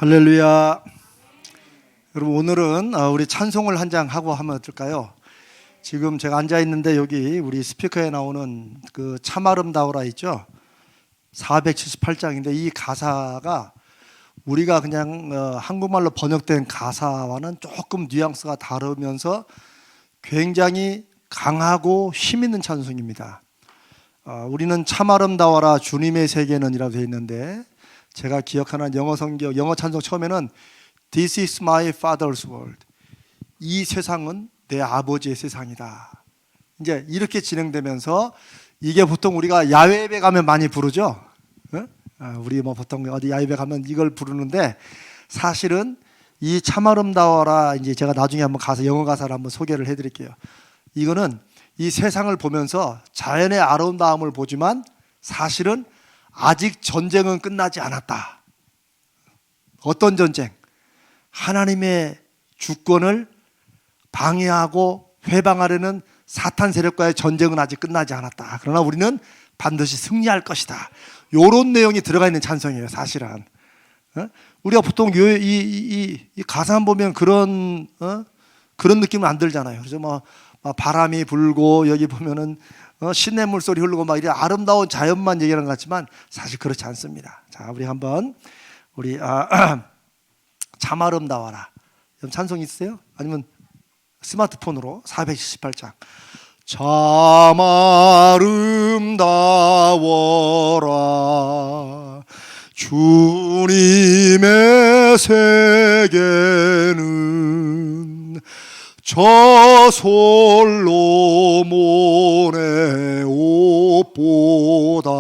할렐루야. 여러분, 오늘은 우리 찬송을 한 장 하고 하면 어떨까요? 지금 제가 앉아 있는데 여기 우리 스피커에 나오는 그 참 아름다워라 있죠? 478장인데 이 가사가 우리가 그냥 한국말로 번역된 가사와는 조금 뉘앙스가 다르면서 굉장히 강하고 힘 있는 찬송입니다. 우리는 참 아름다워라 주님의 세계는 이라고 되어 있는데, 제가 기억하는 영어 성경, 영어 찬송 처음에는 This is my father's world. 이 세상은 내 아버지의 세상이다. 이제 이렇게 진행되면서, 이게 보통 우리가 야외 예배 가면 많이 부르죠. 우리 뭐 보통 어디 야외 예배 가면 이걸 부르는데, 사실은 이 참 아름다워라, 이제 제가 나중에 한번 가서 영어 가사를 한번 소개를 해드릴게요. 이거는 이 세상을 보면서 자연의 아름다움을 보지만 사실은 아직 전쟁은 끝나지 않았다. 어떤 전쟁? 하나님의 주권을 방해하고 회방하려는 사탄 세력과의 전쟁은 아직 끝나지 않았다. 그러나 우리는 반드시 승리할 것이다. 이런 내용이 들어가 있는 찬송이에요, 사실은. 우리가 보통 이 가사만 보면 그런 느낌은 안 들잖아요. 그래서 막 바람이 불고 여기 보면은 시냇물 소리 흐르고 막 이런 아름다운 자연만 얘기하는 것 같지만 사실 그렇지 않습니다. 자, 우리 한번 참 아름다워라. 찬송 있으세요? 아니면 스마트폰으로 478장. 참 아름다워라 주님의 세계는 저 솔로몬의 옷보다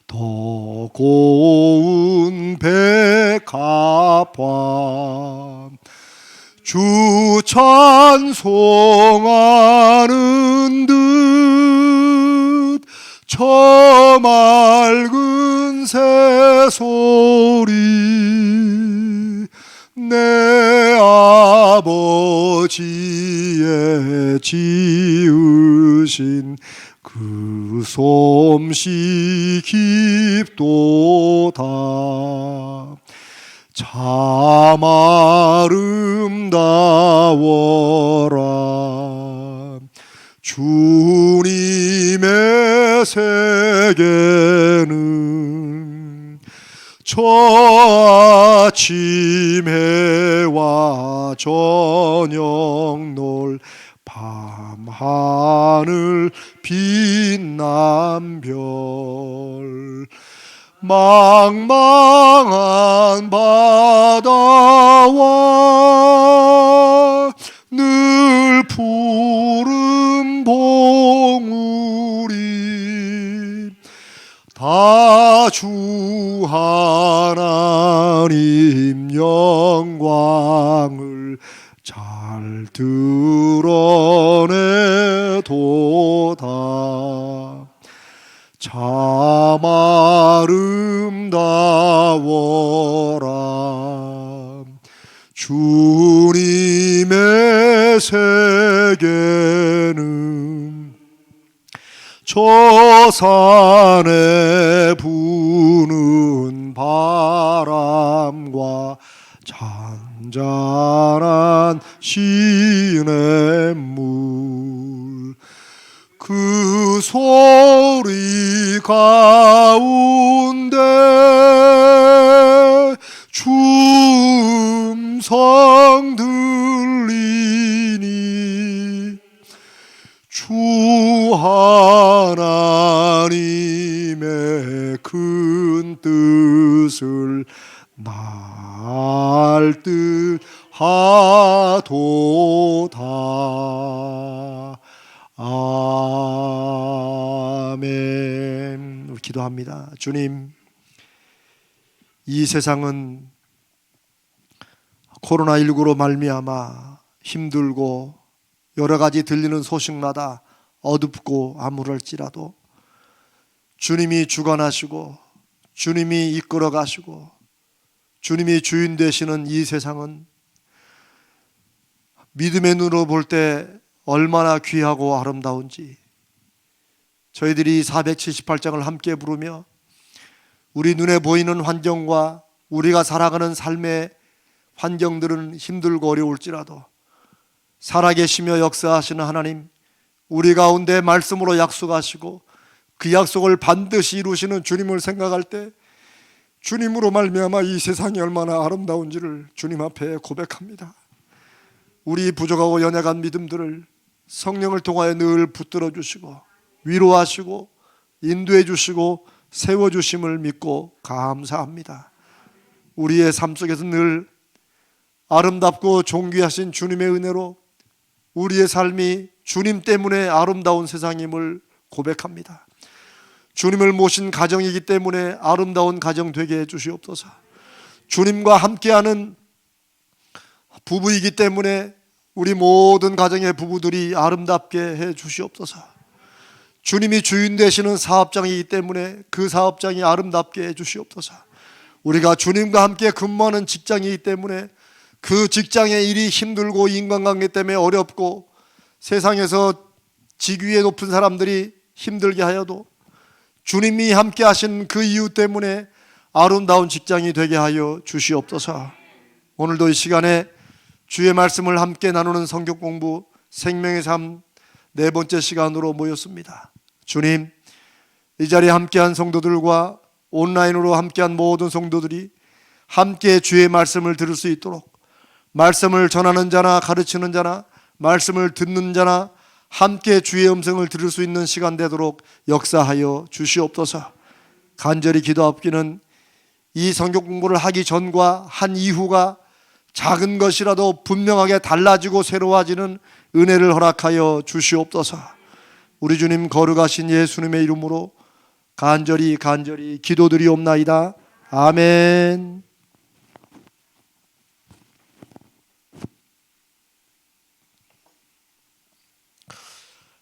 더 고운 백합화. 주 찬송하는 듯 저 맑은 새소리 내 아버지의 지으신 그 솜씨 깊도다. 참 아름다워라 주님의 세계는 저 아침 해와 저녁 놀 밤하늘 빛난 별 망망한 바다와 늘 푸른 봉우리 다 주 하나님 영광을 잘 드러내도다. 참 아름다워라 주님의 세계는 저 산에 부는 바람과 잔잔한 시냇물 그 소리 가운데 주음성 들리니 주 하나님의 큰 뜻을 날 뜻하도다. 아멘. 우리 기도합니다. 주님, 이 세상은 코로나19로 말미암아 힘들고 여러 가지 들리는 소식마다 어둡고 암울할지라도 주님이 주관하시고 주님이 이끌어 가시고 주님이 주인 되시는 이 세상은 믿음의 눈으로 볼 때 얼마나 귀하고 아름다운지 저희들이 478장을 함께 부르며 우리 눈에 보이는 환경과 우리가 살아가는 삶의 환경들은 힘들고 어려울지라도 살아계시며 역사하시는 하나님, 우리 가운데 말씀으로 약속하시고 그 약속을 반드시 이루시는 주님을 생각할 때 주님으로 말미암아 이 세상이 얼마나 아름다운지를 주님 앞에 고백합니다. 우리 부족하고 연약한 믿음들을 성령을 통하여 늘 붙들어 주시고 위로하시고 인도해 주시고 세워주심을 믿고 감사합니다. 우리의 삶 속에서 늘 아름답고 존귀하신 주님의 은혜로 우리의 삶이 주님 때문에 아름다운 세상임을 고백합니다. 주님을 모신 가정이기 때문에 아름다운 가정 되게 해주시옵소서. 주님과 함께하는 부부이기 때문에 우리 모든 가정의 부부들이 아름답게 해주시옵소서. 주님이 주인 되시는 사업장이기 때문에 그 사업장이 아름답게 해주시옵소서. 우리가 주님과 함께 근무하는 직장이기 때문에 그 직장의 일이 힘들고 인간관계 때문에 어렵고 세상에서 직위에 높은 사람들이 힘들게 하여도 주님이 함께 하신 그 이유 때문에 아름다운 직장이 되게 하여 주시옵소서. 오늘도 이 시간에 주의 말씀을 함께 나누는 성경 공부 생명의 삶 네 번째 시간으로 모였습니다. 주님, 이 자리에 함께한 성도들과 온라인으로 함께한 모든 성도들이 함께 주의 말씀을 들을 수 있도록 말씀을 전하는 자나 가르치는 자나 말씀을 듣는 자나 함께 주의 음성을 들을 수 있는 시간 되도록 역사하여 주시옵소서. 간절히 기도하옵기는 이 성경 공부를 하기 전과 한 이후가 작은 것이라도 분명하게 달라지고 새로워지는 은혜를 허락하여 주시옵소서. 우리 주님 거룩하신 예수님의 이름으로 간절히 기도드리옵나이다. 아멘.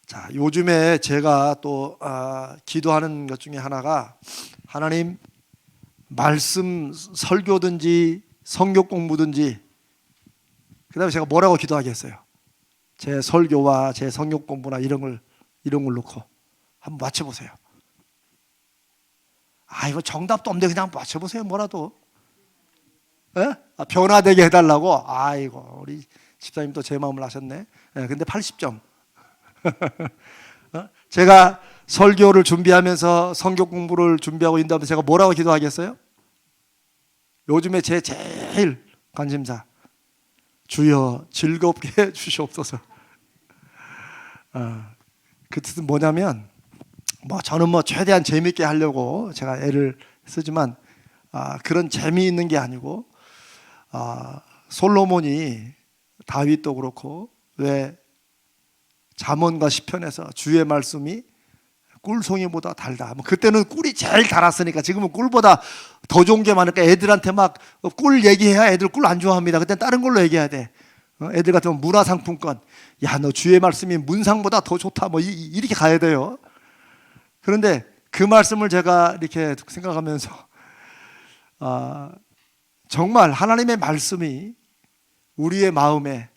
자, 요즘에 제가 또 기도하는 것 중에 하나가 하나님, 말씀 설교든지 성경 공부든지 그 다음에 제가 뭐라고 기도하겠어요? 제 설교와 제 성경 공부나 이런 걸 놓고 한번 맞춰보세요. 이거 정답도 없는데 그냥 맞춰보세요. 뭐라도 변화되게 해달라고. 아이고, 우리 집사님 또 제 마음을 아셨네. 근데 80점. 제가 설교를 준비하면서 성경 공부를 준비하고 인도하면서 제가 뭐라고 기도하겠어요? 요즘에 제 제일 관심사, 주여 즐겁게 해 주시옵소서. 그 뜻은 뭐냐면 저는 최대한 재미있게 하려고 제가 애를 쓰지만 그런 재미있는 게 아니고 솔로몬이 다윗도 그렇고 왜 잠언과 시편에서 주의 말씀이 꿀송이보다 달다. 그때는 꿀이 제일 달았으니까 지금은 꿀보다 더 좋은 게 많으니까 애들한테 막 꿀 얘기해야 애들 꿀 안 좋아합니다. 그때 다른 걸로 얘기해야 돼. 애들 같으면 문화상품권. 야, 너 주의 말씀이 문상보다 더 좋다. 이렇게 가야 돼요. 그런데 그 말씀을 제가 이렇게 생각하면서 정말 하나님의 말씀이 우리의 마음에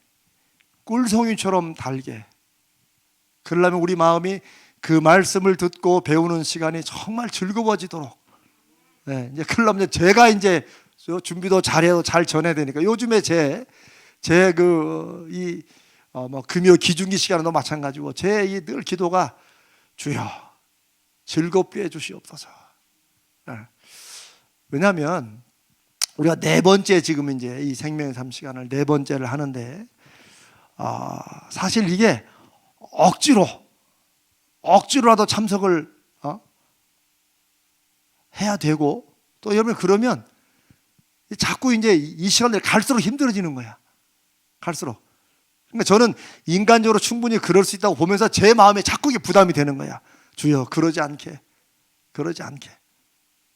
꿀송이처럼 달게, 그러려면 우리 마음이 그 말씀을 듣고 배우는 시간이 정말 즐거워지도록. 이제 그러려면 제가 이제 준비도 잘해도 잘 전해야 되니까 요즘에 금요 기중기 시간도 마찬가지고 제 늘 기도가 주여 즐겁게 해주시옵소서. 왜냐하면 우리가 네 번째 지금 이제 이 생명의 삶 시간을 네 번째를 하는데 사실 이게 억지로라도 참석을 해야 되고 또 여러분 그러면 자꾸 이제 이 시간들 갈수록 힘들어지는 거야. 갈수록. 그러니까 저는 인간적으로 충분히 그럴 수 있다고 보면서 제 마음에 자꾸 이게 부담이 되는 거야. 주여 그러지 않게.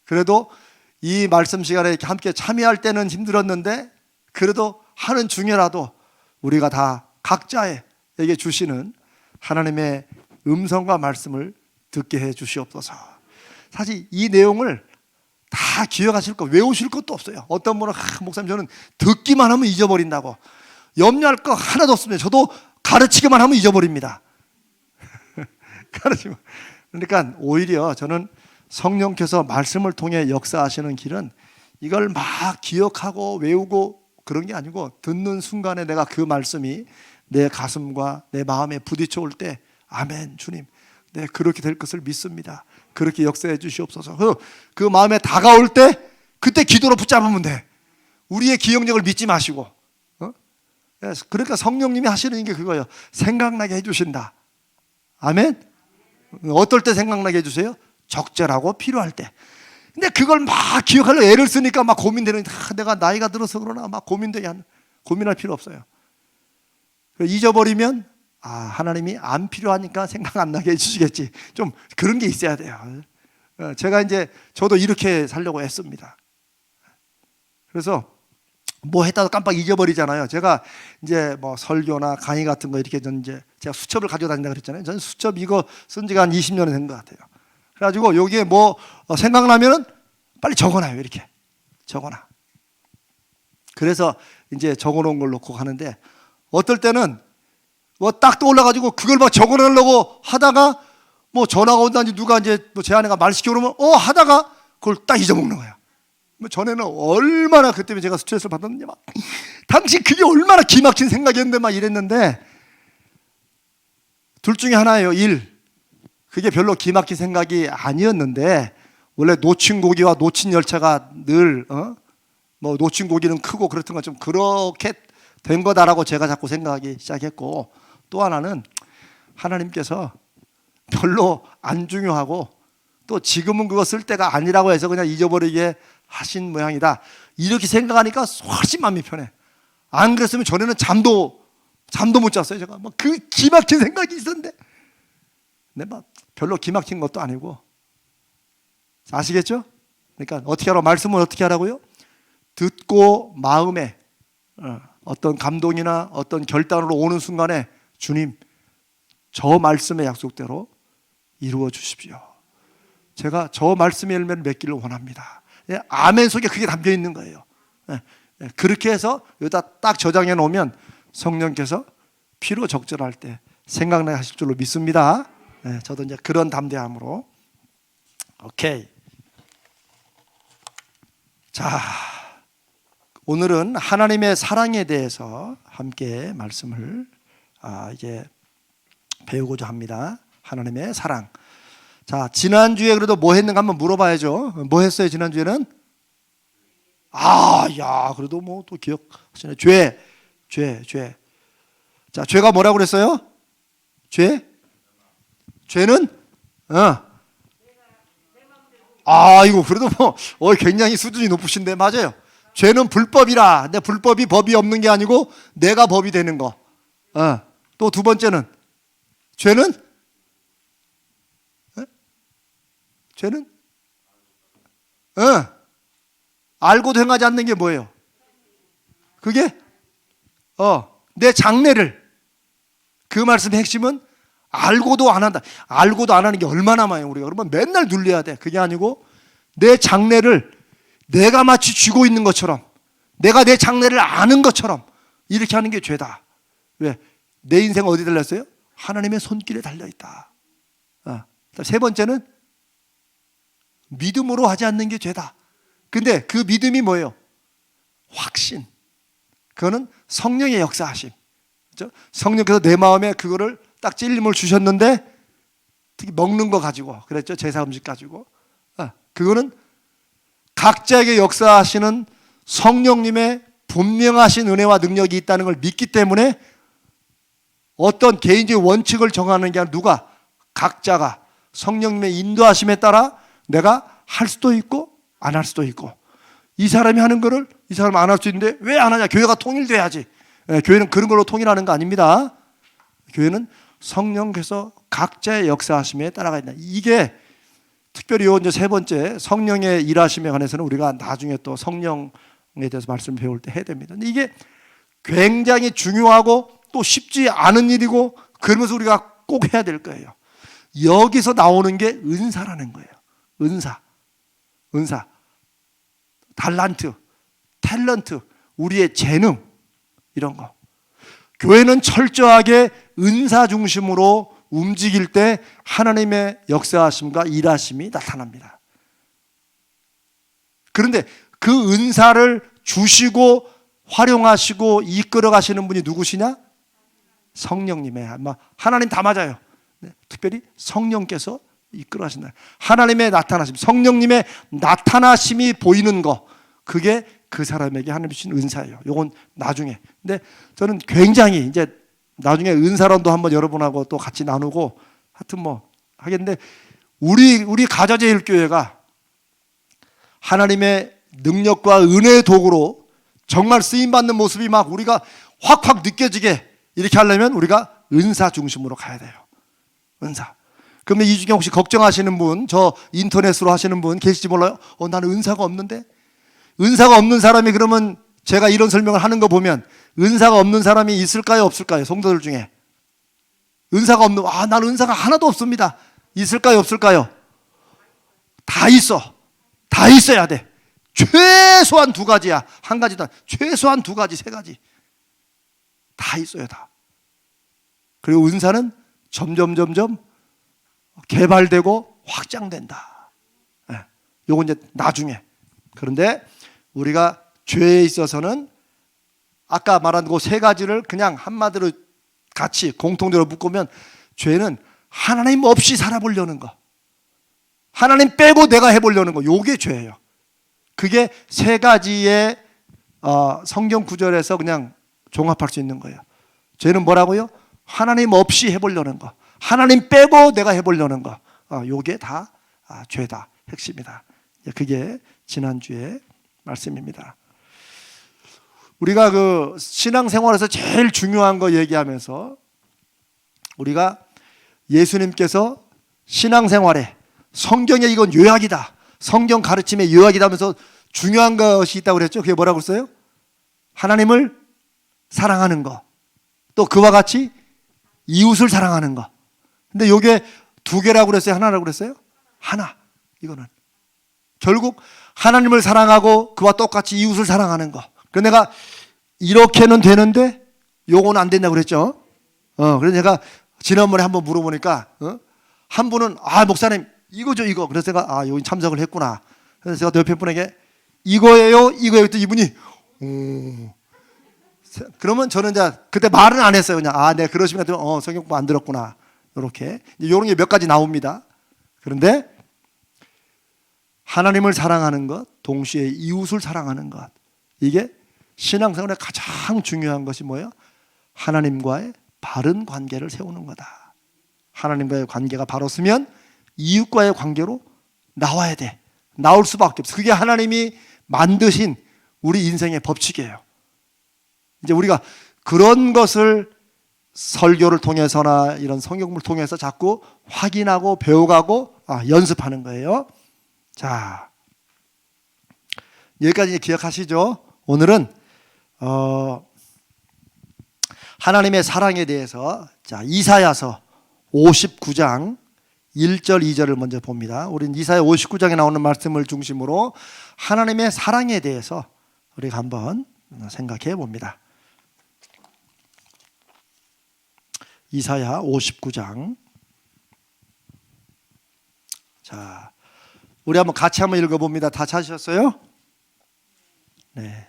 그래도 이 말씀 시간에 함께 참여할 때는 힘들었는데 그래도 하는 중에라도 우리가 다 각자에게 주시는 하나님의 음성과 말씀을 듣게 해 주시옵소서. 사실 이 내용을 다 기억하실 거, 외우실 것도 없어요. 어떤 분은 목사님 저는 듣기만 하면 잊어버린다고. 염려할 거 하나도 없습니다. 저도 가르치기만 하면 잊어버립니다. 그러니까 오히려 저는 성령께서 말씀을 통해 역사하시는 길은 이걸 막 기억하고 외우고 그런 게 아니고 듣는 순간에 내가 그 말씀이 내 가슴과 내 마음에 부딪혀 올 때 아멘 주님 네 그렇게 될 것을 믿습니다. 그렇게 역사해 주시옵소서. 그 마음에 다가올 때 그때 기도로 붙잡으면 돼. 우리의 기억력을 믿지 마시고. 그러니까 성령님이 하시는 게 그거예요. 생각나게 해주신다. 아멘. 어떨 때 생각나게 해주세요? 적절하고 필요할 때. 근데 그걸 막 기억하려고 애를 쓰니까 막 고민되는, 내가 나이가 들어서 그러나 막 고민할 필요 없어요. 잊어버리면 하나님이 안 필요하니까 생각 안 나게 해주시겠지. 좀 그런 게 있어야 돼요. 제가 이제 저도 이렇게 살려고 했습니다. 그래서 뭐 했다도 깜빡 잊어버리잖아요. 제가 이제 뭐 설교나 강의 같은 거 이렇게 이제 제가 수첩을 가져다닌다 그랬잖아요. 저는 수첩 이거 쓴 지가 한 20년은 된 것 같아요. 그래가지고 여기에 뭐 생각나면은 빨리 적어놔요. 이렇게 적어놔. 그래서 이제 적어놓은 걸 놓고 가는데 어떨 때는 뭐 딱 떠올라가지고 그걸 막 적어놓으려고 하다가 뭐 전화가 온다든지 누가 이제 뭐 제 아내가 말 시켜 그러면 하다가 그걸 딱 잊어먹는 거야. 뭐 전에는 얼마나 그 때문에 제가 스트레스를 받았는지 막 당시 그게 얼마나 기막힌 생각이었는데 막 이랬는데 둘 중에 하나예요. 그게 별로 기막힌 생각이 아니었는데 원래 놓친 고기와 놓친 열차가 늘 뭐 놓친 고기는 크고 그렇던 것 좀 그렇게 된 거다라고 제가 자꾸 생각하기 시작했고 또 하나는 하나님께서 별로 안 중요하고 또 지금은 그거 쓸 때가 아니라고 해서 그냥 잊어버리게 하신 모양이다. 이렇게 생각하니까 훨씬 마음이 편해. 안 그랬으면 전에는 잠도 못 잤어요. 제가 막 그 기막힌 생각이 있었는데 근데 막 별로 기막힌 것도 아니고 아시겠죠? 그러니까 어떻게 하라고 말씀은 어떻게 하라고요? 듣고 마음에 어떤 감동이나 어떤 결단으로 오는 순간에 주님 저 말씀의 약속대로 이루어 주십시오. 제가 저 말씀의 열매를 맺기를 원합니다. 아멘 속에 그게 담겨 있는 거예요. 그렇게 해서 여기다 딱 저장해 놓으면 성령께서 필요 적절할 때 생각나게 하실 줄로 믿습니다. 저도 이제 그런 담대함으로. 오케이. 자, 오늘은 하나님의 사랑에 대해서 함께 말씀을 이제 배우고자 합니다. 하나님의 사랑. 자, 지난주에 그래도 뭐 했는가 한번 물어봐야죠. 뭐 했어요, 지난주에는? 그래도 뭐 또 기억하시네. 죄. 자, 죄가 뭐라고 그랬어요? 죄는? 이거 그래도 뭐, 굉장히 수준이 높으신데, 맞아요. 죄는 불법이라. 근데 불법이 법이 없는 게 아니고, 내가 법이 되는 거. 또 두 번째는? 죄는? 알고도 행하지 않는 게 뭐예요? 그게? 내 장래를. 그 말씀의 핵심은 알고도 안 한다. 알고도 안 하는 게 얼마나 많아요, 우리가. 그러면 맨날 눌려야 돼. 그게 아니고, 내 장래를 내가 마치 쥐고 있는 것처럼, 내가 내 장래를 아는 것처럼, 이렇게 하는 게 죄다. 왜? 내 인생은 어디 달렸어요? 하나님의 손길에 달려있다. 세 번째는, 믿음으로 하지 않는 게 죄다. 근데 그 믿음이 뭐예요? 확신. 그거는 성령의 역사하심. 그렇죠? 성령께서 내 마음에 그거를 딱 찔림을 주셨는데 특히 먹는 거 가지고 그랬죠. 제사 음식 가지고. 그거는 각자에게 역사하시는 성령님의 분명하신 은혜와 능력이 있다는 걸 믿기 때문에 어떤 개인적인 원칙을 정하는 게 아니라 누가? 각자가 성령님의 인도하심에 따라 내가 할 수도 있고 안 할 수도 있고 이 사람이 하는 거를 이 사람은 안 할 수 있는데 왜 안 하냐? 교회가 통일돼야지. 교회는 그런 걸로 통일하는 거 아닙니다. 교회는 성령께서 각자의 역사하심에 따라가 있다. 이게 특별히 이제 세 번째 성령의 일하심에 관해서는 우리가 나중에 또 성령에 대해서 말씀 배울 때 해야 됩니다. 근데 이게 굉장히 중요하고 또 쉽지 않은 일이고 그러면서 우리가 꼭 해야 될 거예요. 여기서 나오는 게 은사라는 거예요. 은사, 달란트, 탤런트, 우리의 재능 이런 거. 교회는 철저하게 은사 중심으로 움직일 때 하나님의 역사하심과 일하심이 나타납니다. 그런데 그 은사를 주시고 활용하시고 이끌어 가시는 분이 누구시냐? 성령님의, 하나님 다 맞아요. 특별히 성령께서 이끌어 가신다. 하나님의 나타나심, 성령님의 나타나심이 보이는 거, 그게 그 사람에게 하나님 주신 은사예요. 요건 나중에. 근데 저는 굉장히 이제 나중에 은사론도 한번 여러분하고 또 같이 나누고 하여튼 뭐 하겠는데, 우리 가자제일교회가 하나님의 능력과 은혜의 도구로 정말 쓰임받는 모습이 막 우리가 확확 느껴지게 이렇게 하려면 우리가 은사 중심으로 가야 돼요. 은사. 그러면 이 중에 혹시 걱정하시는 분, 저 인터넷으로 하시는 분 계실지 몰라요? 나는 은사가 없는데? 은사가 없는 사람이, 그러면 제가 이런 설명을 하는 거 보면 은사가 없는 사람이 있을까요, 없을까요? 성도들 중에 은사가 없는, 나는 은사가 하나도 없습니다. 있을까요, 없을까요? 다 있어. 다 있어야 돼. 최소한 두 가지야. 한 가지도 아니야. 최소한 두 가지, 세 가지 다 있어요. 다. 그리고 은사는 점점 개발되고 확장된다. 요건 이제 나중에. 그런데 우리가 죄에 있어서는 아까 말한 그 세 가지를 그냥 한마디로 같이 공통적으로 묶으면, 죄는 하나님 없이 살아보려는 거, 하나님 빼고 내가 해보려는 거, 요게 죄예요. 그게 세 가지의 성경 구절에서 그냥 종합할 수 있는 거예요. 죄는 뭐라고요? 하나님 없이 해보려는 거, 하나님 빼고 내가 해보려는 거, 요게 다 죄다, 핵심이다. 그게 지난주에 말씀입니다. 우리가 그 신앙생활에서 제일 중요한 거 얘기하면서, 우리가 예수님께서 신앙생활에 성경에 이건 요약이다, 성경 가르침의 요약이다 하면서 중요한 것이 있다고 그랬죠. 그게 뭐라고 했어요? 하나님을 사랑하는 거, 또 그와 같이 이웃을 사랑하는 거. 근데 요게 두 개라고 그랬어요, 하나라고 그랬어요? 하나. 이거는 결국 하나님을 사랑하고 그와 똑같이 이웃을 사랑하는 거. 그래서 내가 이렇게는 되는데 요거는 안 된다고 그랬죠. 그래서 제가 지난번에 한번 물어보니까 한 분은 목사님 이거죠, 이거. 그래서 제가 여기 참석을 했구나. 그래서 제가 옆에 분에게 이거예요, 이거예요. 그때 이분이 그러면 저는 이제 그때 말은 안 했어요. 그냥 네 그러시면 성경 공부 안 들었구나. 이렇게 이런 게 몇 가지 나옵니다. 그런데 하나님을 사랑하는 것, 동시에 이웃을 사랑하는 것, 이게 신앙생활에 가장 중요한 것이 뭐예요? 하나님과의 바른 관계를 세우는 거다. 하나님과의 관계가 바로 쓰면 이웃과의 관계로 나와야 돼. 나올 수밖에 없어. 그게 하나님이 만드신 우리 인생의 법칙이에요. 이제 우리가 그런 것을 설교를 통해서나 이런 성경을 통해서 자꾸 확인하고 배워가고 연습하는 거예요. 자, 여기까지 기억하시죠? 오늘은 하나님의 사랑에 대해서 이사야서 59장 1절 2절을 먼저 봅니다. 우리는 이사야 59장에 나오는 말씀을 중심으로 하나님의 사랑에 대해서 우리가 한번 생각해 봅니다. 이사야 59장. 자, 우리 한번 같이 한번 읽어봅니다. 다 찾으셨어요? 네.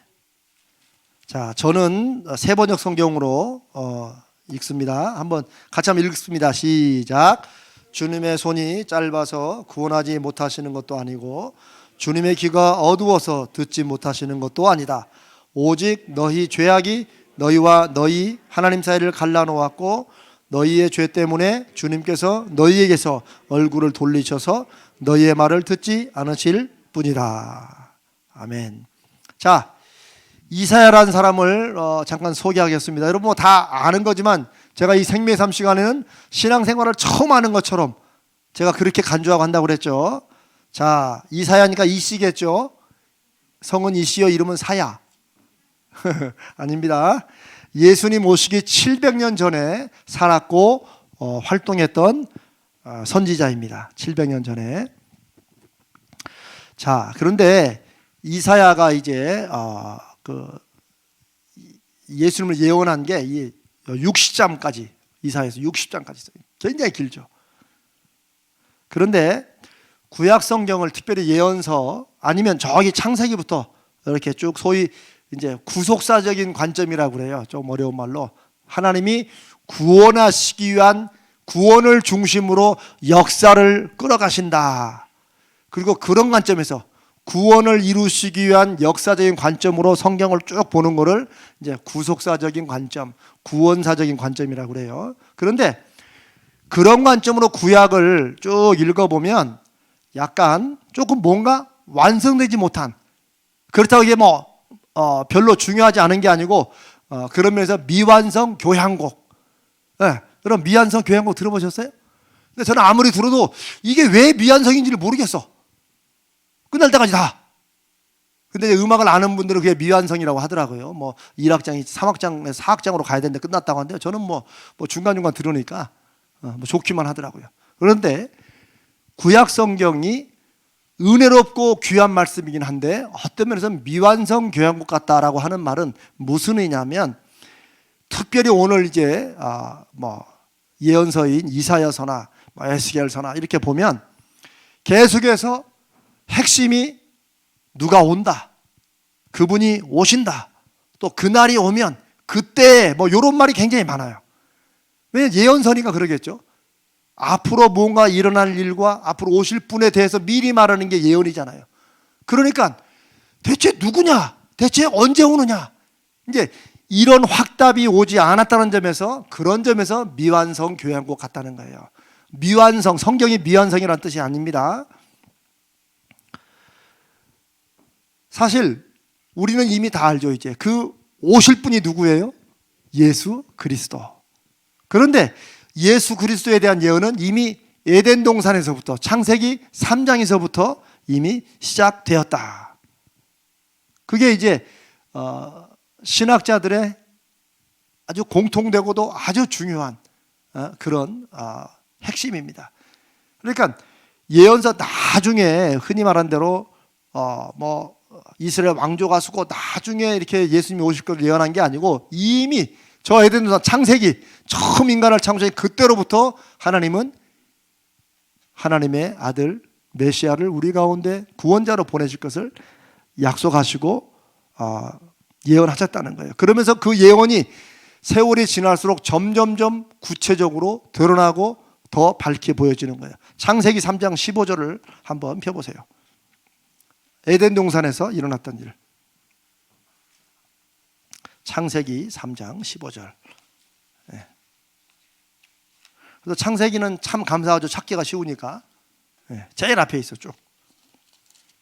자, 저는 새 번역 성경으로 읽습니다. 한번 같이 한번 읽습니다. 시작. 주님의 손이 짧아서 구원하지 못하시는 것도 아니고 주님의 귀가 어두워서 듣지 못하시는 것도 아니다. 오직 너희 죄악이 너희와 너희 하나님 사이를 갈라놓았고 너희의 죄 때문에 주님께서 너희에게서 얼굴을 돌리셔서 너희의 말을 듣지 않으실 뿐이다. 아멘. 자, 이사야라는 사람을 잠깐 소개하겠습니다. 여러분 뭐 다 아는 거지만 제가 이 생명의 삶 시간에는 신앙생활을 처음 하는 것처럼 제가 그렇게 간주하고 한다고 그랬죠. 자, 이사야니까 이씨겠죠. 성은 이씨요, 이름은 사야. 아닙니다. 예수님 오시기 700년 전에 살았고 활동했던 선지자입니다. 700년 전에. 자, 그런데 이사야가 이제 예수님을 예언한 게 60장까지, 이사야에서 60장까지 있어요. 굉장히 길죠. 그런데 구약 성경을 특별히 예언서 아니면 저기 창세기부터 이렇게 쭉 소위 이제 구속사적인 관점이라고 그래요. 좀 어려운 말로 하나님이 구원하시기 위한 구원을 중심으로 역사를 끌어가신다. 그리고 그런 관점에서 구원을 이루시기 위한 역사적인 관점으로 성경을 쭉 보는 것을 이제 구속사적인 관점, 구원사적인 관점이라고 그래요. 그런데 그런 관점으로 구약을 쭉 읽어보면 약간 조금 뭔가 완성되지 못한, 그렇다고 이게 별로 중요하지 않은 게 아니고 그런 면에서 미완성 교향곡, 그런 미완성 교향곡 들어보셨어요? 근데 저는 아무리 들어도 이게 왜 미완성인지를 모르겠어. 끝날 때까지 다. 근데 음악을 아는 분들은 그게 미완성이라고 하더라고요. 1악장이 3악장, 4악장으로 가야 되는데 끝났다고 하는데요. 저는 중간중간 들으니까 좋기만 하더라고요. 그런데 구약 성경이 은혜롭고 귀한 말씀이긴 한데 어떤 면에서 미완성 교향곡 같다라고 하는 말은 무슨 의미냐면, 특별히 오늘 이제 예언서인 이사야서나 에스겔서나 이렇게 보면 계속해서 핵심이 누가 온다, 그분이 오신다, 또 그날이 오면 그때 이런 말이 굉장히 많아요. 왜냐하면 예언서니까 그러겠죠. 앞으로 뭔가 일어날 일과 앞으로 오실 분에 대해서 미리 말하는 게 예언이잖아요. 그러니까 대체 누구냐, 대체 언제 오느냐, 이제 이런 확답이 오지 않았다는 점에서, 그런 점에서 미완성 교향곡 같다는 거예요. 미완성, 성경이 미완성이라는 뜻이 아닙니다. 사실 우리는 이미 다 알죠. 이제 그 오실 분이 누구예요? 예수 그리스도. 그런데 예수 그리스도에 대한 예언은 이미 에덴 동산에서부터, 창세기 3장에서부터 이미 시작되었다. 그게 이제 신학자들의 아주 공통되고도 아주 중요한 그런 핵심입니다. 그러니까 예언서 나중에 흔히 말한 대로 이스라엘 왕조가 서고 나중에 이렇게 예수님이 오실 걸 예언한 게 아니고, 이미 저 에덴 동산 창세기 처음 인간을 창조한 그때로부터 하나님은 하나님의 아들 메시아를 우리 가운데 구원자로 보내실 것을 약속하시고 예언하셨다는 거예요. 그러면서 그 예언이 세월이 지날수록 점점점 구체적으로 드러나고 더 밝게 보여지는 거예요. 창세기 3장 15절을 한번 펴보세요. 에덴 동산에서 일어났던 일. 창세기 3장 15절. 그래서 창세기는 참 감사하죠. 찾기가 쉬우니까. 제일 앞에 있어 쭉.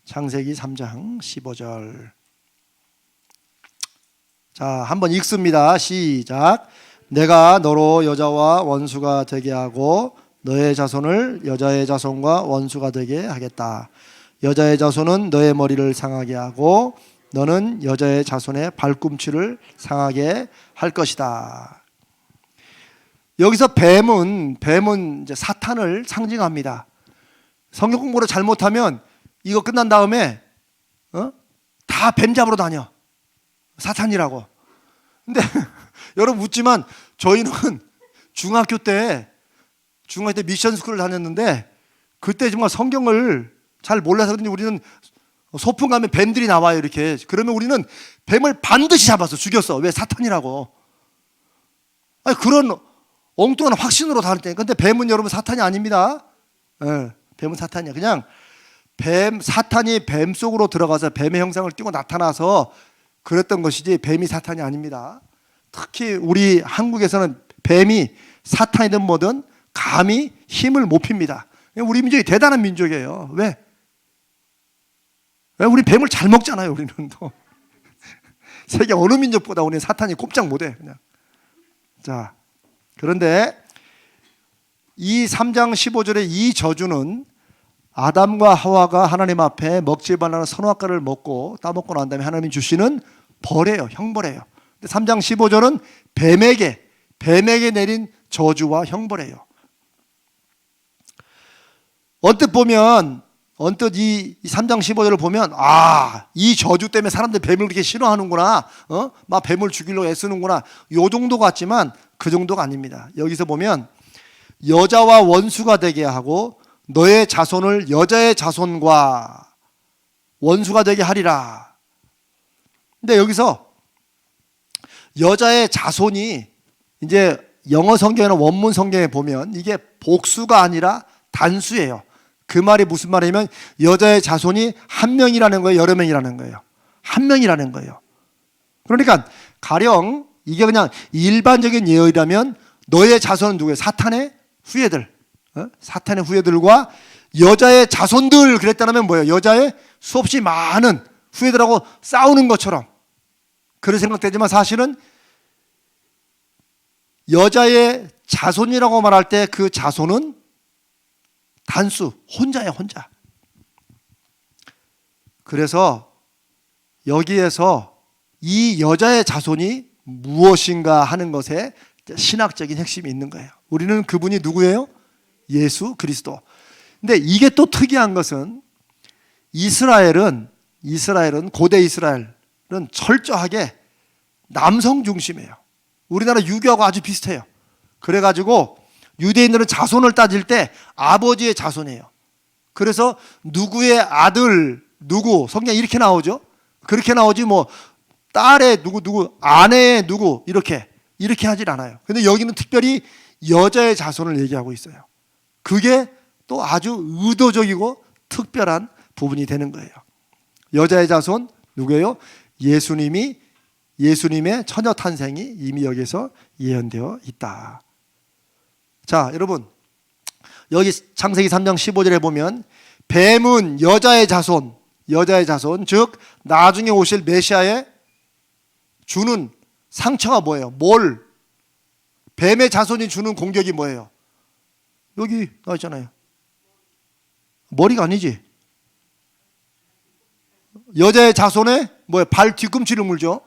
창세기 3장 15절. 자, 한번 읽습니다. 시작. 내가 너로 여자와 원수가 되게 하고 너의 자손을 여자의 자손과 원수가 되게 하겠다. 여자의 자손은 너의 머리를 상하게 하고 너는 여자의 자손의 발꿈치를 상하게 할 것이다. 여기서 뱀은 이제 사탄을 상징합니다. 성경 공부를 잘못하면 이거 끝난 다음에 다 뱀 잡으러 다녀. 사탄이라고. 근데 여러분 웃지만 저희는 중학교 때 미션 스쿨을 다녔는데 그때 정말 성경을 잘 몰라서 그런지 우리는 소풍 가면 뱀들이 나와요 이렇게. 그러면 우리는 뱀을 반드시 잡아서 죽였어. 왜? 사탄이라고. 아니 그런 엉뚱한 확신으로 다닐 때. 근데 뱀은 여러분 사탄이 아닙니다. 뱀은 사탄이야. 그냥 사탄이 뱀 속으로 들어가서 뱀의 형상을 띠고 나타나서 그랬던 것이지 뱀이 사탄이 아닙니다. 특히 우리 한국에서는 뱀이 사탄이든 뭐든 감히 힘을 못 핍니다. 우리 민족이 대단한 민족이에요. 왜? 우리 뱀을 잘 먹잖아요. 우리는 또 세계 어느 민족보다 우리는 사탄이 꼼짝 못해 그냥. 자, 그런데 이 3장 15절의 이 저주는 아담과 하와가 하나님 앞에 먹지 말라는 선악과를 먹고 따먹고 난 다음에 하나님이 주시는 벌이에요. 형벌이에요. 3장 15절은 뱀에게 내린 저주와 형벌이에요. 언뜻 이 3장 15절을 보면 이 저주 때문에 사람들이 뱀을 그렇게 싫어하는구나, 막 뱀을 죽이려고 애쓰는구나, 요 정도 같지만 그 정도가 아닙니다. 여기서 보면 여자와 원수가 되게 하고 너의 자손을 여자의 자손과 원수가 되게 하리라. 근데 여기서 여자의 자손이 이제 영어 성경이나 원문 성경에 보면 이게 복수가 아니라 단수예요. 그 말이 무슨 말이냐면 여자의 자손이 한 명이라는 거예요, 여러 명이라는 거예요. 한 명이라는 거예요. 그러니까 가령 이게 그냥 일반적인 예언이라면 너의 자손은 누구예요? 사탄의 후예들, 사탄의 후예들과 여자의 자손들 그랬다면 뭐예요? 여자의 수없이 많은 후예들하고 싸우는 것처럼 그런 생각되지만 사실은 여자의 자손이라고 말할 때 그 자손은 단수, 혼자야, 혼자. 그래서 여기에서 이 여자의 자손이 무엇인가 하는 것에 신학적인 핵심이 있는 거예요. 우리는 그분이 누구예요? 예수 그리스도. 근데 이게 또 특이한 것은 이스라엘은 고대 이스라엘은 철저하게 남성 중심이에요. 우리나라 유교하고 아주 비슷해요. 그래가지고 유대인들은 자손을 따질 때 아버지의 자손이에요. 그래서 누구의 아들 누구 성경 이렇게 나오죠. 그렇게 나오지 뭐 딸의 누구 아내의 누구 이렇게 하질 않아요. 근데 여기는 특별히 여자의 자손을 얘기하고 있어요. 그게 또 아주 의도적이고 특별한 부분이 되는 거예요. 여자의 자손 누구예요? 예수님의 처녀 탄생이 이미 여기서 예언되어 있다. 자, 여러분 여기 창세기 3장 15절에 보면 뱀은 여자의 자손, 즉 나중에 오실 메시아에 주는 상처가 뭐예요? 뱀의 자손이 주는 공격이 뭐예요? 여기 나와 있잖아요. 머리가 아니지. 여자의 자손에 뭐예요? 발 뒤꿈치를 물죠.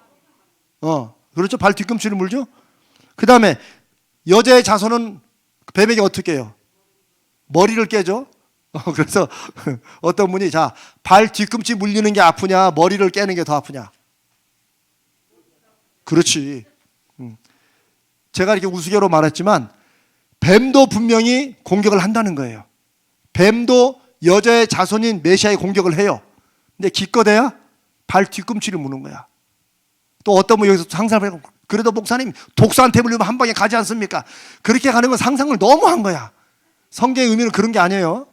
그렇죠. 발 뒤꿈치를 물죠. 그 다음에 여자의 자손은 뱀에게 어떻게 해요? 머리를 깨죠. 그래서 어떤 분이 발 뒤꿈치 물리는 게 아프냐, 머리를 깨는 게 더 아프냐? 그렇지. 제가 이렇게 우스개로 말했지만 뱀도 분명히 공격을 한다는 거예요. 뱀도 여자의 자손인 메시아의 공격을 해요. 근데 기껏해야 발 뒤꿈치를 무는 거야. 또 어떤 분 여기서 상상을 해요. 그래도 목사님 독사한테 물리면 한 방에 가지 않습니까? 그렇게 가는 건 상상을 너무 한 거야. 성경의 의미는 그런 게 아니에요.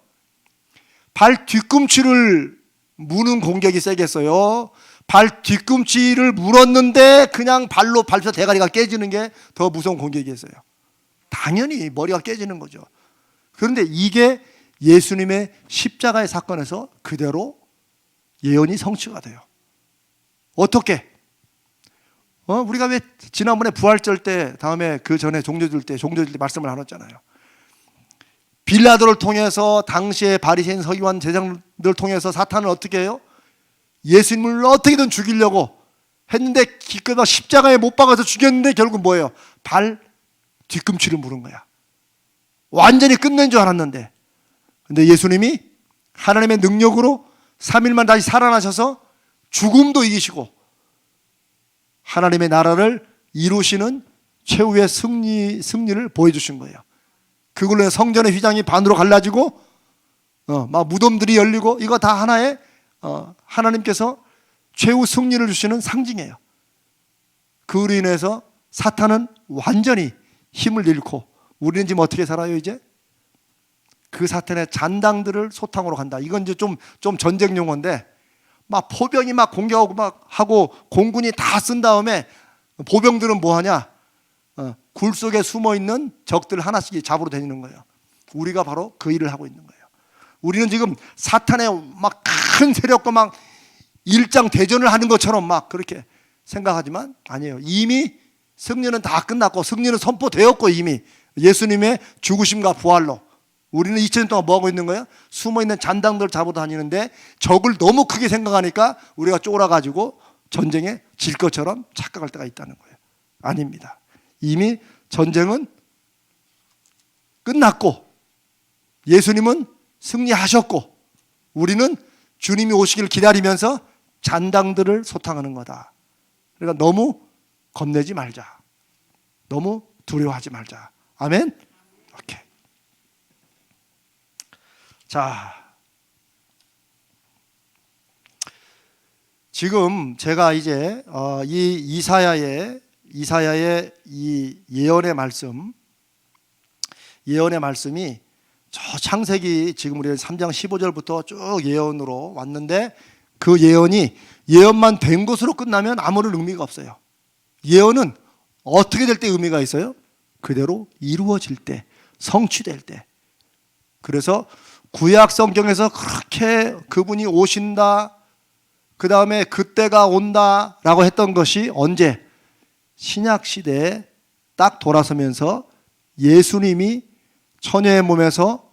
발 뒤꿈치를 무는 공격이 세겠어요? 발 뒤꿈치를 물었는데 그냥 발로 밟혀서 대가리가 깨지는 게 더 무서운 공격이겠어요. 당연히 머리가 깨지는 거죠. 그런데 이게 예수님의 십자가의 사건에서 그대로 예언이 성취가 돼요. 어떻게? 우리가 왜 지난번에 부활절 때 다음에 그 전에 종려줄 때 말씀을 나눴잖아요. 빌라도를 통해서 당시의 바리새인 서기관 제장들을 통해서 사탄을 어떻게 해요? 예수님을 어떻게든 죽이려고 했는데 기껏 십자가에 못 박아서 죽였는데 결국 뭐예요? 발 뒤꿈치를 물은 거야. 완전히 끝낸 줄 알았는데 근데 예수님이 하나님의 능력으로 3일만 다시 살아나셔서 죽음도 이기시고 하나님의 나라를 이루시는 최후의 승리를 보여주신 거예요. 그걸로 성전의 휘장이 반으로 갈라지고 막 무덤들이 열리고 이거 다 하나의 하나님께서 최후 승리를 주시는 상징이에요. 그로 인해서 사탄은 완전히 힘을 잃고 우리는 지금 어떻게 살아요 이제? 그 사탄의 잔당들을 소탕으로 간다. 이건 이제 좀 전쟁 용어인데 막 포병이 막 공격하고 막 하고 공군이 다 쓴 다음에 보병들은 뭐 하냐? 굴 속에 숨어 있는 적들 하나씩 잡으러 다니는 거예요. 우리가 바로 그 일을 하고 있는 거예요. 우리는 지금 사탄의 막 큰 세력과 막 일장 대전을 하는 것처럼 막 그렇게 생각하지만 아니에요. 이미 승리는 다 끝났고 승리는 선포되었고 이미 예수님의 죽으심과 부활로 우리는 2000년 동안 뭐 하고 있는 거예요? 숨어있는 잔당들을 잡아 다니는데 적을 너무 크게 생각하니까 우리가 쫄아가지고 전쟁에 질 것처럼 착각할 때가 있다는 거예요. 아닙니다. 이미 전쟁은 끝났고 예수님은 승리하셨고 우리는 주님이 오시기를 기다리면서 잔당들을 소탕하는 거다. 그러니까 너무 겁내지 말자. 너무 두려워하지 말자. 아멘? 오케이. 자, 지금 제가 이제 이 이사야의 이 예언의 말씀이 저 창세기 지금 우리 3장 15절부터 쭉 예언으로 왔는데, 그 예언만 된 것으로 끝나면 아무런 의미가 없어요. 예언은 어떻게 될 때 의미가 있어요? 그대로 이루어질 때, 성취될 때. 그래서 구약 성경에서 그렇게 그분이 오신다, 그 다음에 그때가 온다라고 했던 것이 언제? 신약 시대에 딱 돌아서면서 예수님이 처녀의 몸에서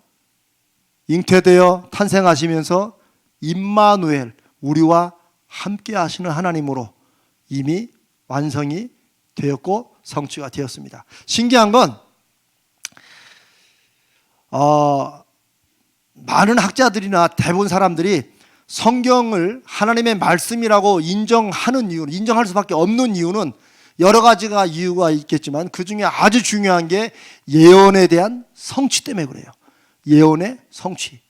잉태되어 탄생하시면서 임마누엘, 우리와 함께 하시는 하나님으로 이미 완성이 되었고 성취가 되었습니다. 신기한 건 많은 학자들이나 대부분 사람들이 성경을 하나님의 말씀이라고 인정할 수밖에 없는 이유는 여러 가지가 이유가 있겠지만, 그 중에 아주 중요한 게 예언에 대한 성취 때문에 그래요. 예언의 성취.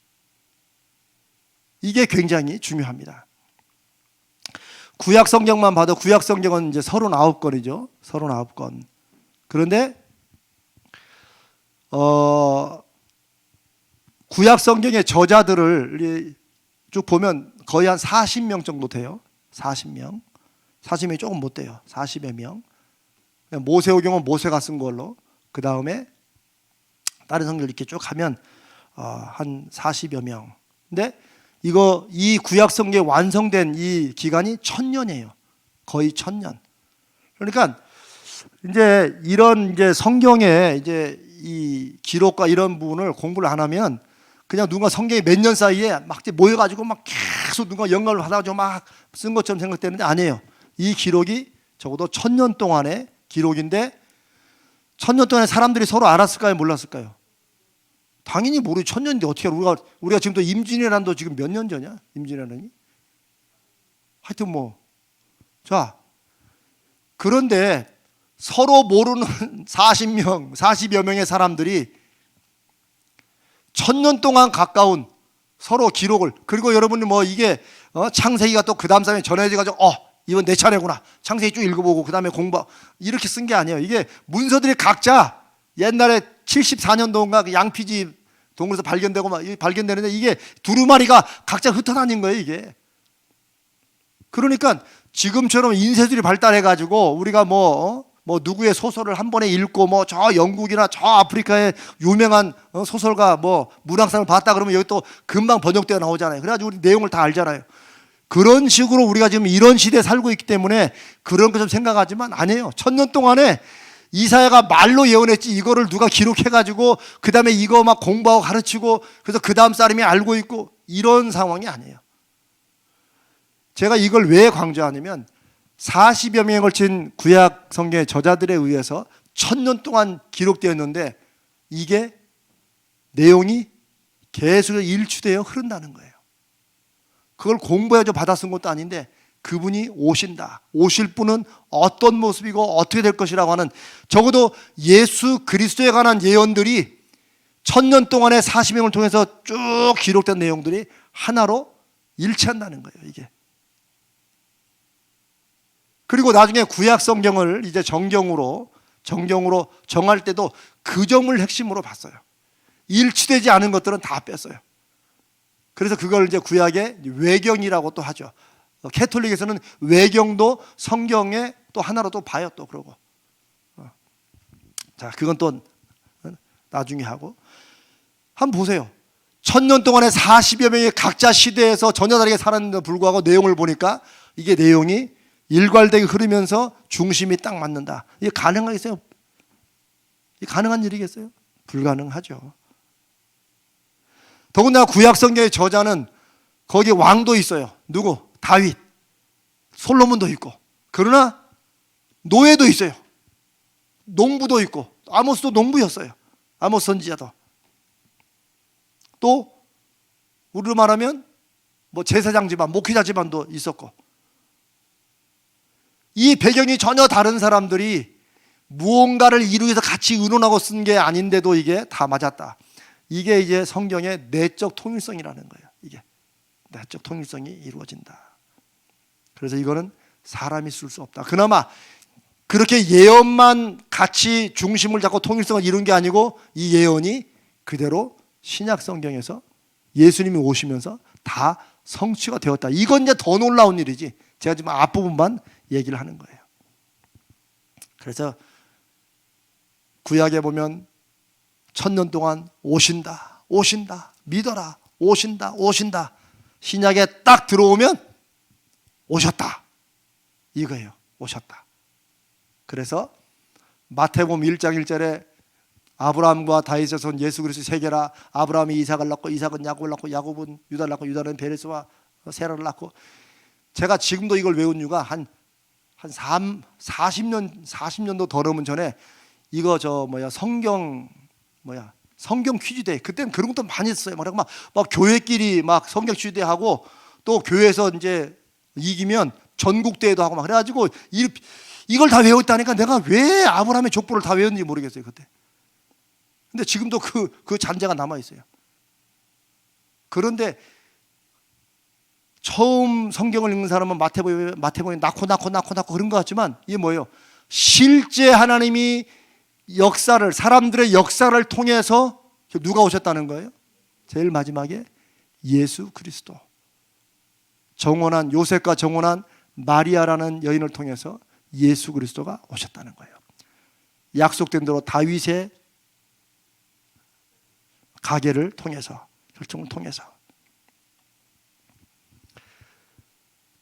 이게 굉장히 중요합니다. 구약 성경만 봐도 구약 성경은 이제 39권이죠. 39권. 그런데 구약 성경의 저자들을 쭉 보면 거의 한 40명 정도 돼요. 40명이 조금 못 돼요. 40여 명. 모세오경은 모세가 쓴 걸로, 그 다음에 다른 성경을 이렇게 쭉 하면 한 40여 명. 근데 이 구약 성경이 완성된 이 기간이 1000년이에요. 거의 1000년. 그러니까 이제 이런 이제 성경의 이제 이 기록과 이런 부분을 공부를 안 하면 그냥 누가 성경이 몇 년 사이에 막 모여가지고 막 계속 누가 연결을 하다가 막 쓴 것처럼 생각되는데 아니에요. 이 기록이 적어도 1000년 동안의 기록인데, 1000년 동안에 사람들이 서로 알았을까요? 몰랐을까요? 당연히 모르죠. 1000년인데 어떻게 알아? 우리가 지금 또 임진왜란도 지금 몇 년 전이야? 임진왜란이? 하여튼 자, 그런데 서로 모르는 40여 명의 사람들이 1000년 동안 가까운 서로 기록을, 그리고 여러분이 이게 창세기가 또 그 다음 사람이 전해져가지고 이번 내 차례구나, 창세기 쭉 읽어보고 그 다음에 공부, 이렇게 쓴 게 아니에요. 이게 문서들이 각자 옛날에 74년도인가 그 양피지 동굴에서 발견되는데 이게 두루마리가 각자 흩어다닌 거예요, 이게. 그러니까 지금처럼 인쇄술이 발달해가지고 우리가 누구의 소설을 한 번에 읽고 저 영국이나 저 아프리카의 유명한 소설가 문학상을 봤다 그러면 여기 또 금방 번역되어 나오잖아요. 그래가지고 우리 내용을 다 알잖아요. 그런 식으로 우리가 지금 이런 시대에 살고 있기 때문에 그런 거 좀 생각하지만 아니에요. 1000년 동안에 이사야가 말로 예언했지 이거를 누가 기록해가지고 그 다음에 이거 막 공부하고 가르치고 그래서 그 다음 사람이 알고 있고 이런 상황이 아니에요. 제가 이걸 왜 강조하냐면 40여 명에 걸친 구약 성경의 저자들에 의해서 1000년 동안 기록되었는데 이게 내용이 계속 일치되어 흐른다는 거예요. 그걸 공부해서 받아 쓴 것도 아닌데 그분이 오신다. 오실 분은 어떤 모습이고 어떻게 될 것이라고 하는, 적어도 예수 그리스도에 관한 예언들이 1000년 동안의 40명을 통해서 쭉 기록된 내용들이 하나로 일치한다는 거예요, 이게. 그리고 나중에 구약 성경을 이제 정경으로 정할 때도 그 점을 핵심으로 봤어요. 일치되지 않은 것들은 다 뺐어요. 그래서 그걸 이제 구약의 외경이라고 또 하죠. 캐톨릭에서는 외경도 성경의 또 하나로 또 봐요, 또 그러고. 자, 그건 또 나중에 하고. 한번 보세요. 1000년 동안에 40여 명이 각자 시대에서 전혀 다르게 살았는데도 불구하고 내용을 보니까 이게 내용이 일괄되게 흐르면서 중심이 딱 맞는다. 이게 가능하겠어요? 이게 가능한 일이겠어요? 불가능하죠. 더군다나 구약 성경의 저자는 거기 왕도 있어요. 누구? 다윗, 솔로몬도 있고. 그러나 노예도 있어요. 농부도 있고. 아모스도 농부였어요. 아모스 선지자도. 또 우리로 말하면 제사장 집안, 목회자 집안도 있었고. 이 배경이 전혀 다른 사람들이 무언가를 이루기 위해서 같이 의논하고 쓴 게 아닌데도 이게 다 맞았다. 이게 이제 성경의 내적 통일성이라는 거예요. 이게 내적 통일성이 이루어진다. 그래서 이거는 사람이 쓸 수 없다. 그나마 그렇게 예언만 같이 중심을 잡고 통일성을 이룬 게 아니고 이 예언이 그대로 신약 성경에서 예수님이 오시면서 다 성취가 되었다. 이건 이제 더 놀라운 일이지. 제가 지금 앞부분만 얘기를 하는 거예요. 그래서 구약에 보면 1000년 동안 오신다, 오신다, 믿어라, 오신다, 오신다. 신약에 딱 들어오면 오셨다. 이거예요. 오셨다. 그래서 마태복음 1장 1절에 아브라함과 다윗의 손 예수 그리스도 세계라. 아브라함이 이삭을 낳고 이삭은 야곱을 낳고 야곱은 유다를 낳고 유다는 베레스와 세라를 낳고. 제가 지금도 이걸 외운 이유가 한 40년도 더 넘은 전에 이거 성경 퀴즈대회, 그때는 그런 것도 많이 했어요. 막 교회끼리 막 성경 퀴즈대회 하고, 또 교회에서 이제 이기면 전국 대회도 하고 막 그래가지고 이걸 다 외웠다니까 내가 왜 아브라함의 족보를 다 외웠는지 모르겠어요 그때. 근데 지금도 그 잔재가 남아 있어요. 그런데 처음 성경을 읽는 사람은 마태복음에 낳고 그런 것 같지만 이게 뭐예요? 실제 하나님이 역사를, 사람들의 역사를 통해서 누가 오셨다는 거예요? 제일 마지막에 예수 그리스도, 정혼한 요셉과 정혼한 마리아라는 여인을 통해서 예수 그리스도가 오셨다는 거예요. 약속된 대로 다윗의 가계를 통해서, 혈통을 통해서.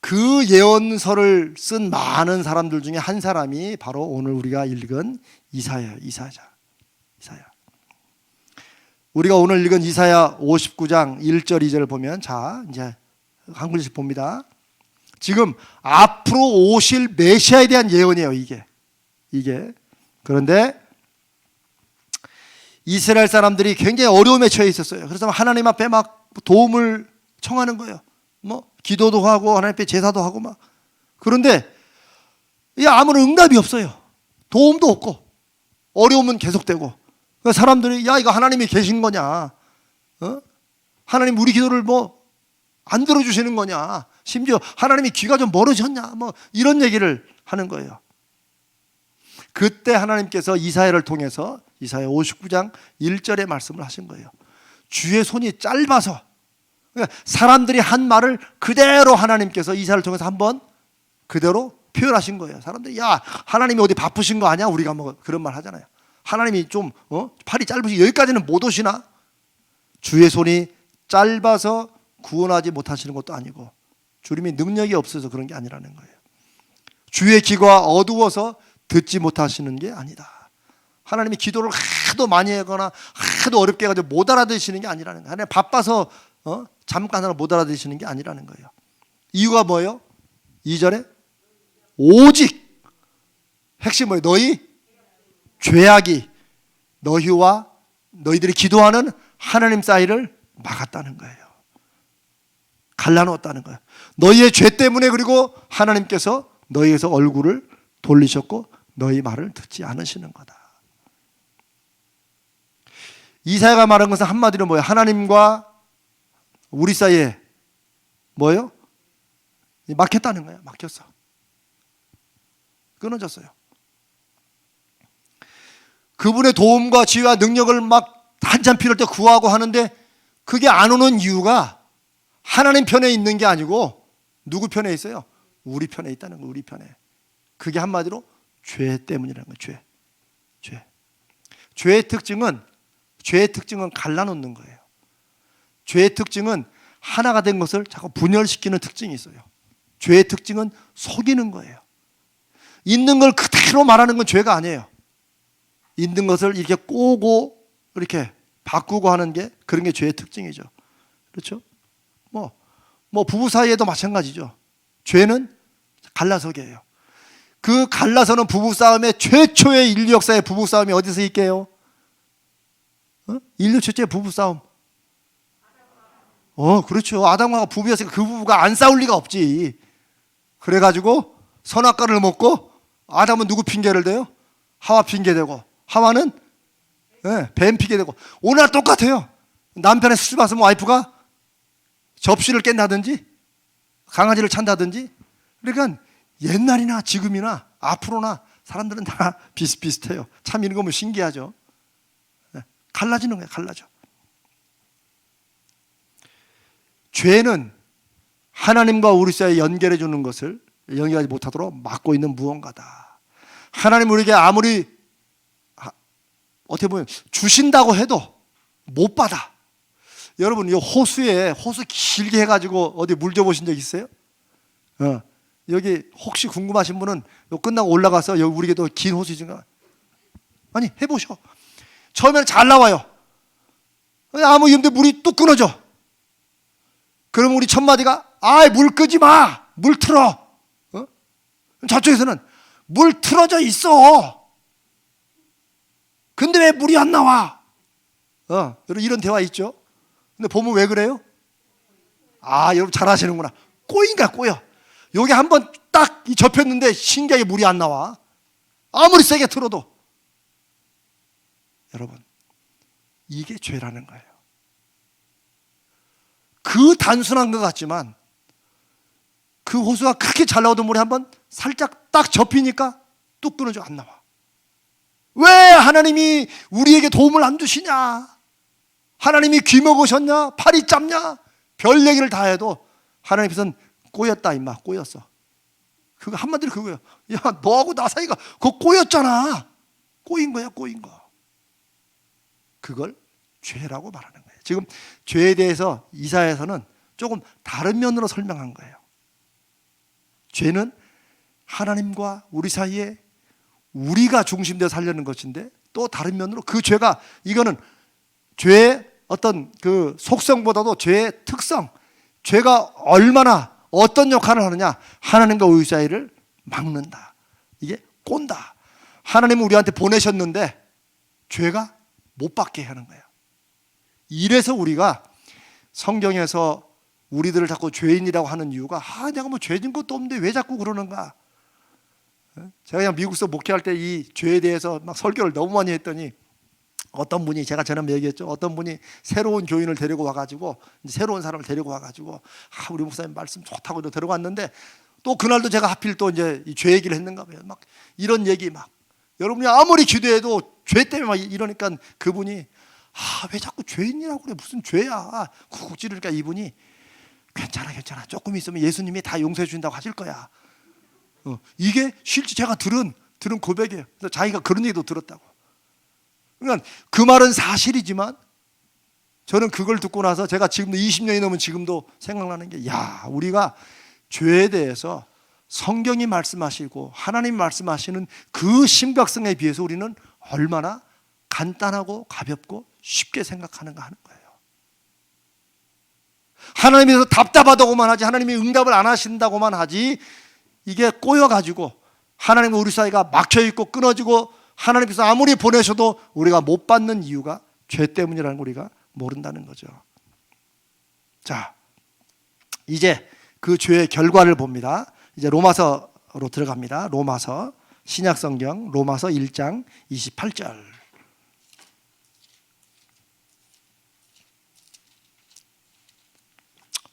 그 예언서를 쓴 많은 사람들 중에 한 사람이 바로 오늘 우리가 읽은 이사야. 우리가 오늘 읽은 이사야 59장 1절 2절을 보면, 자 이제 한 글씩 봅니다. 지금 앞으로 오실 메시아에 대한 예언이에요. 이게. 그런데 이스라엘 사람들이 굉장히 어려움에 처해 있었어요. 그래서 하나님 앞에 막 도움을 청하는 거예요. 기도도 하고 하나님 앞에 제사도 하고 막. 그런데 아무런 응답이 없어요. 도움도 없고 어려움은 계속되고. 그러니까 사람들이 야, 이거 하나님이 계신 거냐? 하나님 우리 기도를 안 들어주시는 거냐? 심지어 하나님이 귀가 좀 멀어졌냐? 이런 얘기를 하는 거예요. 그때 하나님께서 이사야를 통해서 이사야 59장 1절의 말씀을 하신 거예요. 주의 손이 짧아서, 그러니까 사람들이 한 말을 그대로 하나님께서 이사야를 통해서 한번 그대로 표현하신 거예요. 사람들이 야, 하나님이 어디 바쁘신 거 아니야? 우리가 그런 말 하잖아요. 하나님이 좀 팔이 짧으시, 여기까지는 못 오시나? 주의 손이 짧아서 구원하지 못하시는 것도 아니고 주님이 능력이 없어서 그런 게 아니라는 거예요. 주의 귀가 어두워서 듣지 못하시는 게 아니다. 하나님이 기도를 하도 많이 하거나 하도 어렵게 해가지고 못 알아듣시는 게 아니라는 거예요. 하나님 바빠서 잠깐 하나 못 알아듣시는 게 아니라는 거예요. 이유가 뭐예요? 2절에 오직, 핵심 뭐예요? 너희 죄악이 너희와 너희들이 기도하는 하나님 사이를 막았다는 거예요. 갈라놓았다는 거예요. 너희의 죄 때문에. 그리고 하나님께서 너희에서 얼굴을 돌리셨고 너희 말을 듣지 않으시는 거다. 이사야가 말한 것은 한마디로 뭐예요? 하나님과 우리 사이에 뭐예요? 막혔다는 거예요. 막혔어. 끊어졌어요. 그분의 도움과 지혜와 능력을 막 한참 필요할 때 구하고 하는데 그게 안 오는 이유가 하나님 편에 있는 게 아니고 누구 편에 있어요? 우리 편에 있다는 거예요. 우리 편에. 그게 한마디로 죄 때문이라는 거예요. 죄의 특징은 갈라놓는 거예요. 죄의 특징은 하나가 된 것을 자꾸 분열시키는 특징이 있어요. 죄의 특징은 속이는 거예요. 있는 걸 그대로 말하는 건 죄가 아니에요. 있는 것을 이렇게 꼬고 이렇게 바꾸고 하는 게, 그런 게 죄의 특징이죠. 그렇죠? 부부 사이에도 마찬가지죠. 죄는 갈라서기예요. 그 갈라서는 부부싸움의 최초의 인류 역사의 부부싸움이 어디서 있게요? 인류 최초의 부부싸움. 그렇죠. 아담과 부부였으니까 그 부부가 안 싸울 리가 없지. 그래가지고 선악과를 먹고 아담은 누구 핑계를 대요? 하와 핑계대고, 하와는 뱀 핑계대고. 오늘 똑같아요. 남편의 수술 받으면 와이프가 접시를 깬다든지 강아지를 찬다든지 그러니까 옛날이나 지금이나 앞으로나 사람들은 다 비슷비슷해요. 참 이런 거 보면 신기하죠. 갈라지는 거예요. 갈라져. 죄는 하나님과 우리 사이에 연결해 주는 것을 연결하지 못하도록 막고 있는 무언가다. 하나님 우리에게 아무리 어떻게 보면 주신다고 해도 못 받아. 여러분, 이 호수 길게 해가지고 어디 물 줘보신 적 있어요? 여기 혹시 궁금하신 분은 끝나고 올라가서 여기 우리에게도 긴 호수 있으니까 아니 해보셔. 처음에는 잘 나와요. 아무 이유 없는데 물이 뚝 끊어져. 그러면 우리 첫 마디가 물 끄지 마. 물 틀어. 저쪽에서는 물 틀어져 있어. 근데 왜 물이 안 나와? 여러분 이런 대화 있죠? 근데 보면 왜 그래요? 여러분 잘 아시는구나. 꼬인가 꼬여. 여기 한번 딱 접혔는데 신기하게 물이 안 나와. 아무리 세게 틀어도. 여러분, 이게 죄라는 거예요. 그 단순한 것 같지만 그 호수가 그렇게 잘 나오던 물이 한번 살짝 딱 접히니까 뚝 끊어져 안 나와. 왜 하나님이 우리에게 도움을 안 주시냐? 하나님이 귀 먹으셨냐? 팔이 짧냐? 별 얘기를 다 해도 하나님께서는 꼬였다 임마. 꼬였어. 그거 한마디로 그거예요. 야, 너하고 나 사이가 그거 꼬였잖아. 꼬인 거야, 꼬인 거. 그걸 죄라고 말하는 거예요. 지금 죄에 대해서 이사야에서는 조금 다른 면으로 설명한 거예요. 죄는 하나님과 우리 사이에 우리가 중심되어 살려는 것인데, 또 다른 면으로 그 죄가, 이거는 죄의 어떤 그 속성보다도 죄의 특성, 죄가 얼마나 어떤 역할을 하느냐, 하나님과 우리 사이를 막는다. 이게 꼰다. 하나님은 우리한테 보내셨는데 죄가 못 받게 하는 거예요. 이래서 우리가 성경에서 우리들을 자꾸 죄인이라고 하는 이유가, 내가 뭐 죄진 것도 없는데 왜 자꾸 그러는가. 제가 그냥 미국에서 목회할 때 이 죄에 대해서 막 설교를 너무 많이 했더니, 어떤 분이, 제가 전에 얘기했죠, 어떤 분이 새로운 교인을 데리고 와가지고, 새로운 사람을 데리고 와가지고, 우리 목사님 말씀 좋다고 데려갔는데, 또 그날도 제가 하필 또 이제 이 죄 얘기를 했는가 봐요. 막 이런 얘기 막, 여러분이 아무리 기도해도 죄 때문에 막 이러니까 그분이 왜 자꾸 죄인이라고 그래, 무슨 죄야, 쿡쿡 찌르니까 이분이 괜찮아, 조금 있으면 예수님이 다 용서해 준다고 하실 거야. 이게 실제 제가 들은 고백이에요. 그래서 자기가 그런 얘기도 들었다고. 그러니까 그 말은 사실이지만 저는 그걸 듣고 나서 제가 지금도 20년이 넘은 지금도 생각나는 게, 우리가 죄에 대해서 성경이 말씀하시고 하나님 말씀하시는 그 심각성에 비해서 우리는 얼마나 간단하고 가볍고 쉽게 생각하는가 하는 거예요. 하나님에서 답답하다고만 하지, 하나님이 응답을 안 하신다고만 하지, 이게 꼬여가지고 하나님과 우리 사이가 막혀있고 끊어지고 하나님께서 아무리 보내셔도 우리가 못 받는 이유가 죄 때문이라는 걸 우리가 모른다는 거죠. 자, 이제 그 죄의 결과를 봅니다. 이제 로마서로 들어갑니다. 로마서, 신약성경 로마서 1장 28절.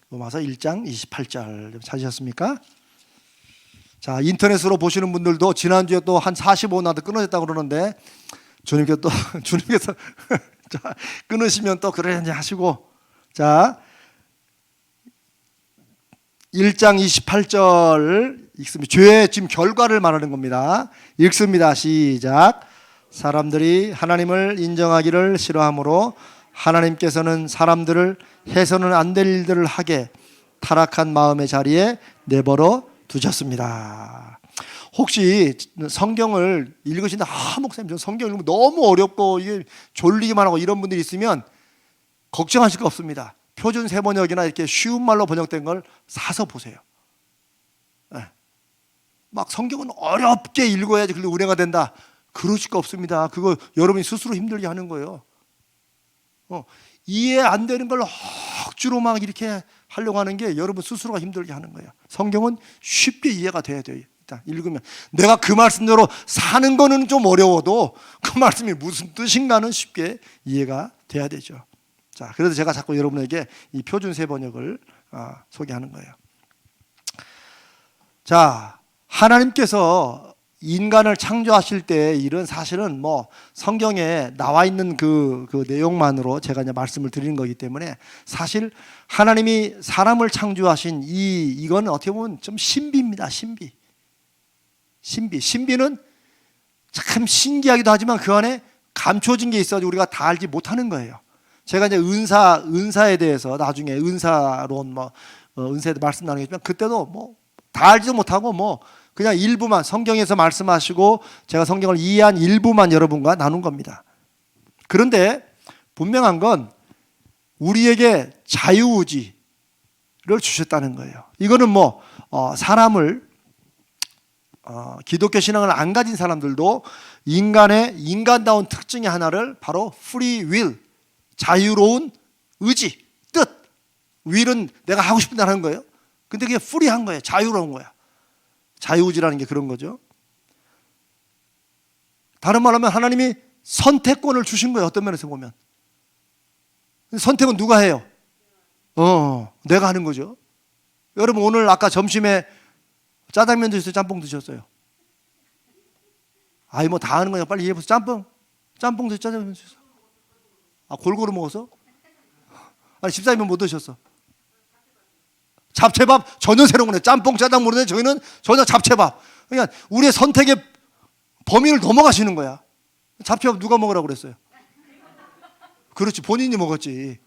로마서 1장 28절 찾으셨습니까? 자, 인터넷으로 보시는 분들도 지난주에 또 한 45나도 끊어졌다고 그러는데, 주님께서 자, 끊으시면 또 그러는지 하시고, 자, 1장 28절 읽습니다. 죄의 지금 결과를 말하는 겁니다. 읽습니다. 시작. 사람들이 하나님을 인정하기를 싫어하므로 하나님께서는 사람들을 해서는 안 될 일들을 하게 타락한 마음의 자리에 내버려 두셨습니다. 혹시 성경을 읽으신다, 목사님 저 성경 읽으면 너무 어렵고 이게 졸리기만 하고 이런 분들이 있으면 걱정하실 거 없습니다. 표준 세번역이나 이렇게 쉬운 말로 번역된 걸 사서 보세요. 막 성경은 어렵게 읽어야지 그게 은혜가 된다, 그러실 거 없습니다. 그거 여러분이 스스로 힘들게 하는 거예요. 이해 안 되는 걸 억지로 막 이렇게 하려고 하는 게 여러분 스스로가 힘들게 하는 거예요. 성경은 쉽게 이해가 돼야 돼요. 일단 읽으면 내가 그 말씀대로 사는 거는 좀 어려워도 그 말씀이 무슨 뜻인가는 쉽게 이해가 돼야 되죠. 자, 그래서 제가 자꾸 여러분에게 이 표준 세번역을 소개하는 거예요. 자, 하나님께서 인간을 창조하실 때 일은 사실은 뭐 성경에 나와 있는 그 내용만으로 제가 이제 말씀을 드리는 거기 때문에 사실 하나님이 사람을 창조하신 이건 어떻게 보면 좀 신비입니다. 신비는 참 신기하기도 하지만 그 안에 감춰진 게 있어서 우리가 다 알지 못하는 거예요. 제가 이제 은사에 대해서 나중에 은사론 은사에 말씀 나누겠지만 그때도 뭐 다 알지도 못하고 뭐 그냥 일부만 성경에서 말씀하시고 제가 성경을 이해한 일부만 여러분과 나눈 겁니다. 그런데 분명한 건 우리에게 자유의지를 주셨다는 거예요. 이거는 뭐 사람을 기독교 신앙을 안 가진 사람들도 인간다운 특징의 하나를 바로 free will, 자유로운 의지, 뜻. will은 내가 하고 싶은 대로 하는 거예요. 근데 그게 free한 거예요. 자유로운 거야. 자유의지라는 게 그런 거죠. 다른 말로 하면 하나님이 선택권을 주신 거예요. 어떤 면에서 보면. 선택은 누가 해요? 내가 하는 거죠. 여러분 오늘 아까 점심에 짜장면 드셨어요? 짬뽕 드셨어요? 아이 뭐 다 하는 거냐? 빨리 얘기해보세요. 짬뽕 드셨어요? 짜장면 드셨어요? 골고루 먹어서? 아니 집사님은 뭐 드셨어? 잡채밥 전혀 새로운 거네. 짬뽕 짜장 모르는데 저희는 전혀 잡채밥. 그러니까 우리의 선택의 범위를 넘어가시는 거야. 잡채밥 누가 먹으라고 그랬어요? 그렇지, 본인이 먹었지.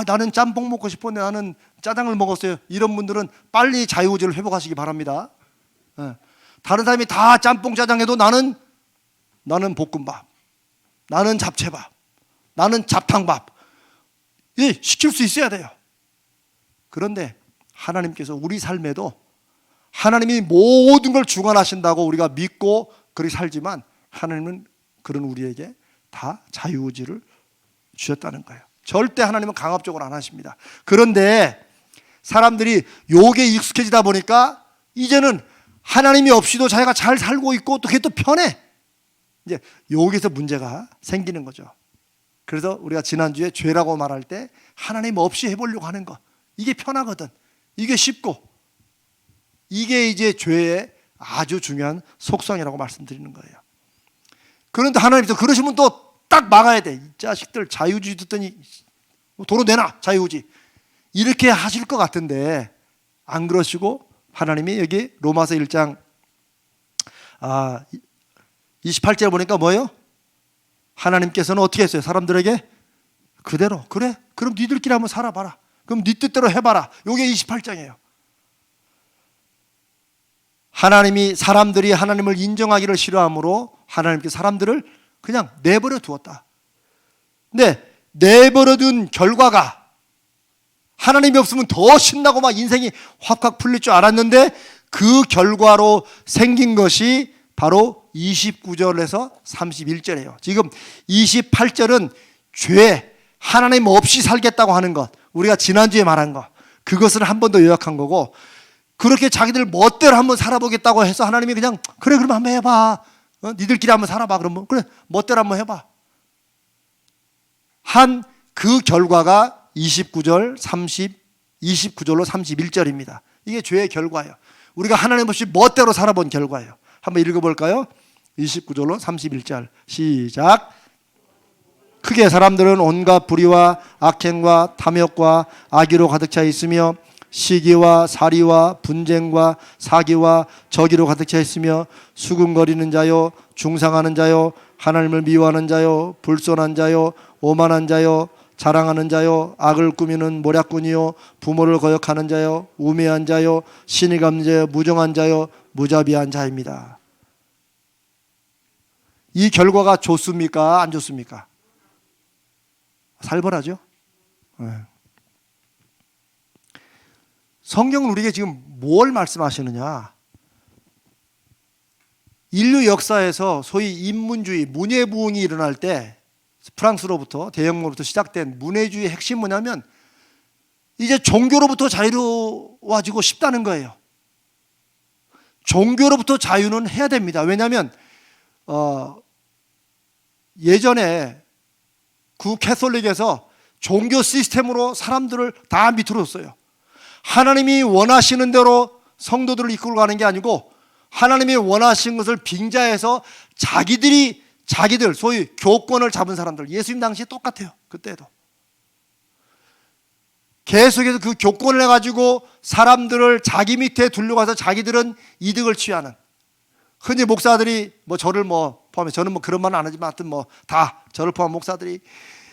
나는 짬뽕 먹고 싶었는데 나는 짜장을 먹었어요. 이런 분들은 빨리 자유의지를 회복하시기 바랍니다. 다른 사람이 다 짬뽕 짜장 해도 나는 볶음밥, 나는 잡채밥, 나는 잡탕밥 시킬 수 있어야 돼요. 그런데 하나님께서 우리 삶에도 하나님이 모든 걸 주관하신다고 우리가 믿고 그렇게 살지만 하나님은 그런 우리에게 다 자유의지를 주셨다는 거예요. 절대 하나님은 강압적으로 안 하십니다. 그런데 사람들이 요게 익숙해지다 보니까 이제는 하나님이 없이도 자기가 잘 살고 있고 또 그게 또 편해. 이제 여기서 문제가 생기는 거죠. 그래서 우리가 지난주에 죄라고 말할 때 하나님 없이 해보려고 하는 거, 이게 편하거든. 이게 쉽고 이게 이제 죄의 아주 중요한 속성이라고 말씀드리는 거예요. 그런데 하나님께서 그러시면 또 딱 막아야 돼. 이 자식들 자유주의 듣더니 도로 내놔 자유주의 이렇게 하실 것 같은데 안 그러시고 하나님이 여기 로마서 1장 28절에 보니까 뭐예요? 하나님께서는 어떻게 했어요? 사람들에게 그대로 그래? 그럼 니들끼리 한번 살아봐라. 그럼 니 뜻대로 해봐라. 이게 28장이에요. 하나님이 사람들이 하나님을 인정하기를 싫어하므로 하나님께서 사람들을 그냥 내버려 두었다. 근데 내버려 둔 결과가 하나님이 없으면 더 신나고 막 인생이 확확 풀릴 줄 알았는데 그 결과로 생긴 것이 바로 29절에서 31절이에요. 지금 28절은 죄, 하나님 없이 살겠다고 하는 것, 우리가 지난주에 말한 것, 그것을 한 번 더 요약한 거고, 그렇게 자기들 멋대로 한번 살아보겠다고 해서 하나님이 그냥 그래 그러면 한번 해봐. 니들끼리 한번 살아봐. 그러면 그래 멋대로 한번 해봐. 한 그 결과가 29절로 31절입니다. 이게 죄의 결과예요. 우리가 하나님 없이 멋대로 살아본 결과예요. 한번 읽어볼까요? 29절로 31절 시작. 크게 사람들은 온갖 불의와 악행과 탐욕과 악의로 가득 차 있으며 시기와 살이와 분쟁과 사기와 저기로 가득 차 있으며 수군거리는 자요, 중상하는 자요, 하나님을 미워하는 자요, 불손한 자요, 오만한 자요, 자랑하는 자요, 악을 꾸미는 모략꾼이요, 부모를 거역하는 자요, 우매한 자요, 신이 갚는 자요, 무정한 자요, 무자비한 자입니다. 이 결과가 좋습니까? 안 좋습니까? 살벌하죠? 네. 성경은 우리에게 지금 뭘 말씀하시느냐? 인류 역사에서 소위 인문주의, 문예부흥이 일어날 때 프랑스로부터 대영로부터 시작된 문예주의의 핵심 뭐냐면 이제 종교로부터 자유로워지고 싶다는 거예요. 종교로부터 자유는 해야 됩니다. 왜냐하면 예전에 구캐톨릭에서 종교 시스템으로 사람들을 다 밑으로 뒀어요. 하나님이 원하시는 대로 성도들을 이끌고 가는 게 아니고 하나님이 원하신 것을 빙자해서 자기들 소위 교권을 잡은 사람들, 예수님 당시에 똑같아요. 그때도 계속해서 그 교권을 해가지고 사람들을 자기 밑에 둘러가서 자기들은 이득을 취하는, 흔히 목사들이 저를 포함해, 저는 그런 말은 안 하지만 하여튼 다 저를 포함한 목사들이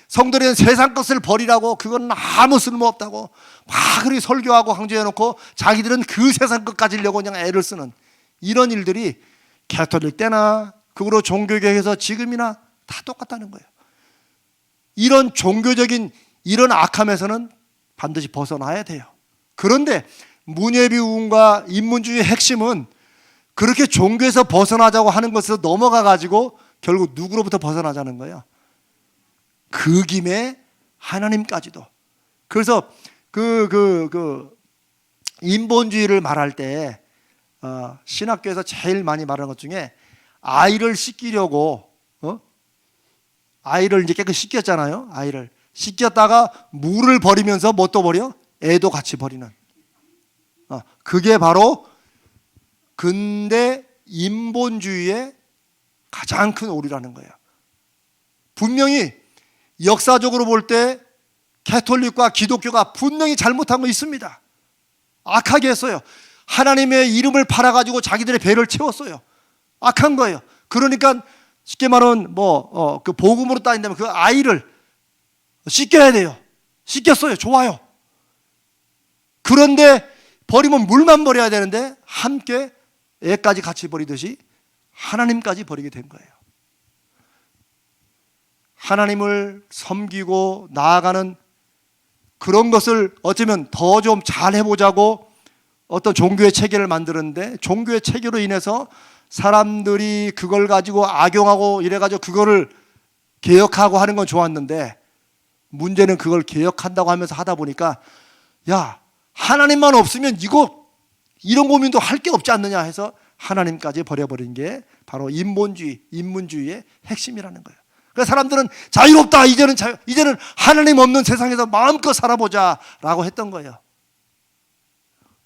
성도들은 세상 것을 버리라고, 그건 아무 쓸모없다고 막 그렇게 설교하고 강조해놓고 자기들은 그 세상 것 가지려고 그냥 애를 쓰는 이런 일들이 가톨릭 때나 그거로 종교개혁에서 지금이나 다 똑같다는 거예요. 이런 종교적인 이런 악함에서는 반드시 벗어나야 돼요. 그런데 문예비운과 인문주의의 핵심은 그렇게 종교에서 벗어나자고 하는 것에서 넘어가 가지고 결국 누구로부터 벗어나자는 거예요? 그 김에 하나님까지도. 그래서 인본주의를 말할 때 신학교에서 제일 많이 말하는 것 중에 아이를 씻기려고 아이를 이제 깨끗이 씻겼잖아요. 아이를 씻겼다가 물을 버리면서 뭐 또 버려? 애도 같이 버리는. 그게 바로 근대 인본주의의 가장 큰 오류라는 거예요. 분명히 역사적으로 볼 때 가톨릭과 기독교가 분명히 잘못한 거 있습니다. 악하게 했어요. 하나님의 이름을 팔아가지고 자기들의 배를 채웠어요. 악한 거예요. 그러니까 쉽게 말하면 그 복음으로 따진다면 그 아이를 씻겨야 돼요. 씻겼어요. 좋아요. 그런데 버리면 물만 버려야 되는데 함께 애까지 같이 버리듯이 하나님까지 버리게 된 거예요. 하나님을 섬기고 나아가는 그런 것을 어쩌면 더 좀 잘 해보자고 어떤 종교의 체계를 만드는데, 종교의 체계로 인해서 사람들이 그걸 가지고 악용하고 이래가지고 그거를 개혁하고 하는 건 좋았는데, 문제는 그걸 개혁한다고 하면서 하다 보니까 야, 하나님만 없으면 이런 고민도 할 게 없지 않느냐 해서 하나님까지 버려버린 게 바로 인문주의의 핵심이라는 거예요. 그래서 사람들은 자유롭다, 이제는 하나님 없는 세상에서 마음껏 살아보자 라고 했던 거예요.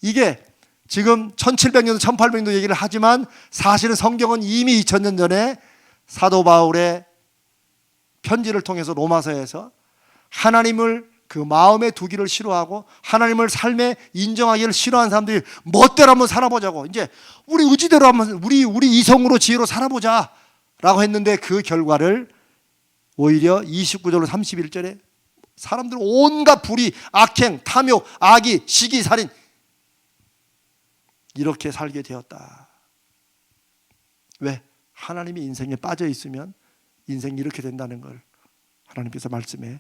이게 지금 1700년도 1800년도 얘기를 하지만 사실은 성경은 이미 2000년 전에 사도 바울의 편지를 통해서 로마서에서 하나님을 그 마음에 두기를 싫어하고 하나님을 삶에 인정하기를 싫어하는 사람들이 멋대로 한번 살아보자고, 이제 우리 의지대로 한번 우리 이성으로 지혜로 살아보자 라고 했는데, 그 결과를 오히려 29절로 31절에 사람들 온갖 불의, 악행, 탐욕, 악의, 시기, 살인 이렇게 살게 되었다. 왜? 하나님이 인생에 빠져 있으면 인생이 이렇게 된다는 걸 하나님께서 말씀해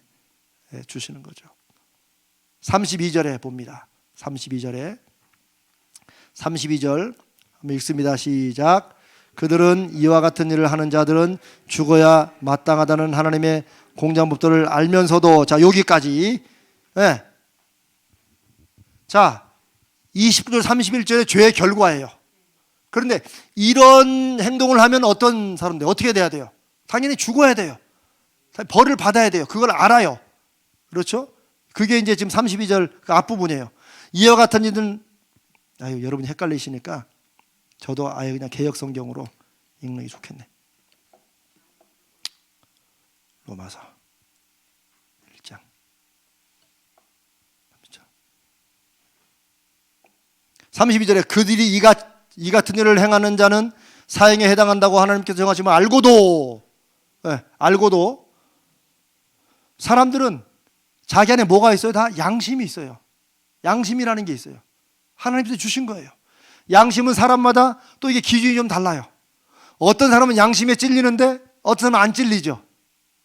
주시는 거죠. 32절에 봅니다. 32절 한번 읽습니다. 시작. 그들은 이와 같은 일을 하는 자들은 죽어야 마땅하다는 하나님의 공장법도를 알면서도, 자 여기까지. 네. 자 29절 31절의 죄의 결과예요. 그런데 이런 행동을 하면 어떤 사람들 어떻게 돼야 돼요? 당연히 죽어야 돼요. 벌을 받아야 돼요. 그걸 알아요. 그렇죠? 그게 이제 지금 32절 그 앞부분이에요. 이와 같은 일은, 여러분이 헷갈리시니까 저도 아예 그냥 개역 성경으로 읽는 게 좋겠네. 로마서 1장 32절에 그들이 이 같은 일을 행하는 자는 사형에 해당한다고 하나님께서 정하시면 알고도 사람들은 자기 안에 뭐가 있어요? 다 양심이 있어요. 양심이라는 게 있어요. 하나님께서 주신 거예요. 양심은 사람마다 또 이게 기준이 좀 달라요. 어떤 사람은 양심에 찔리는데 어떤 사람은 안 찔리죠.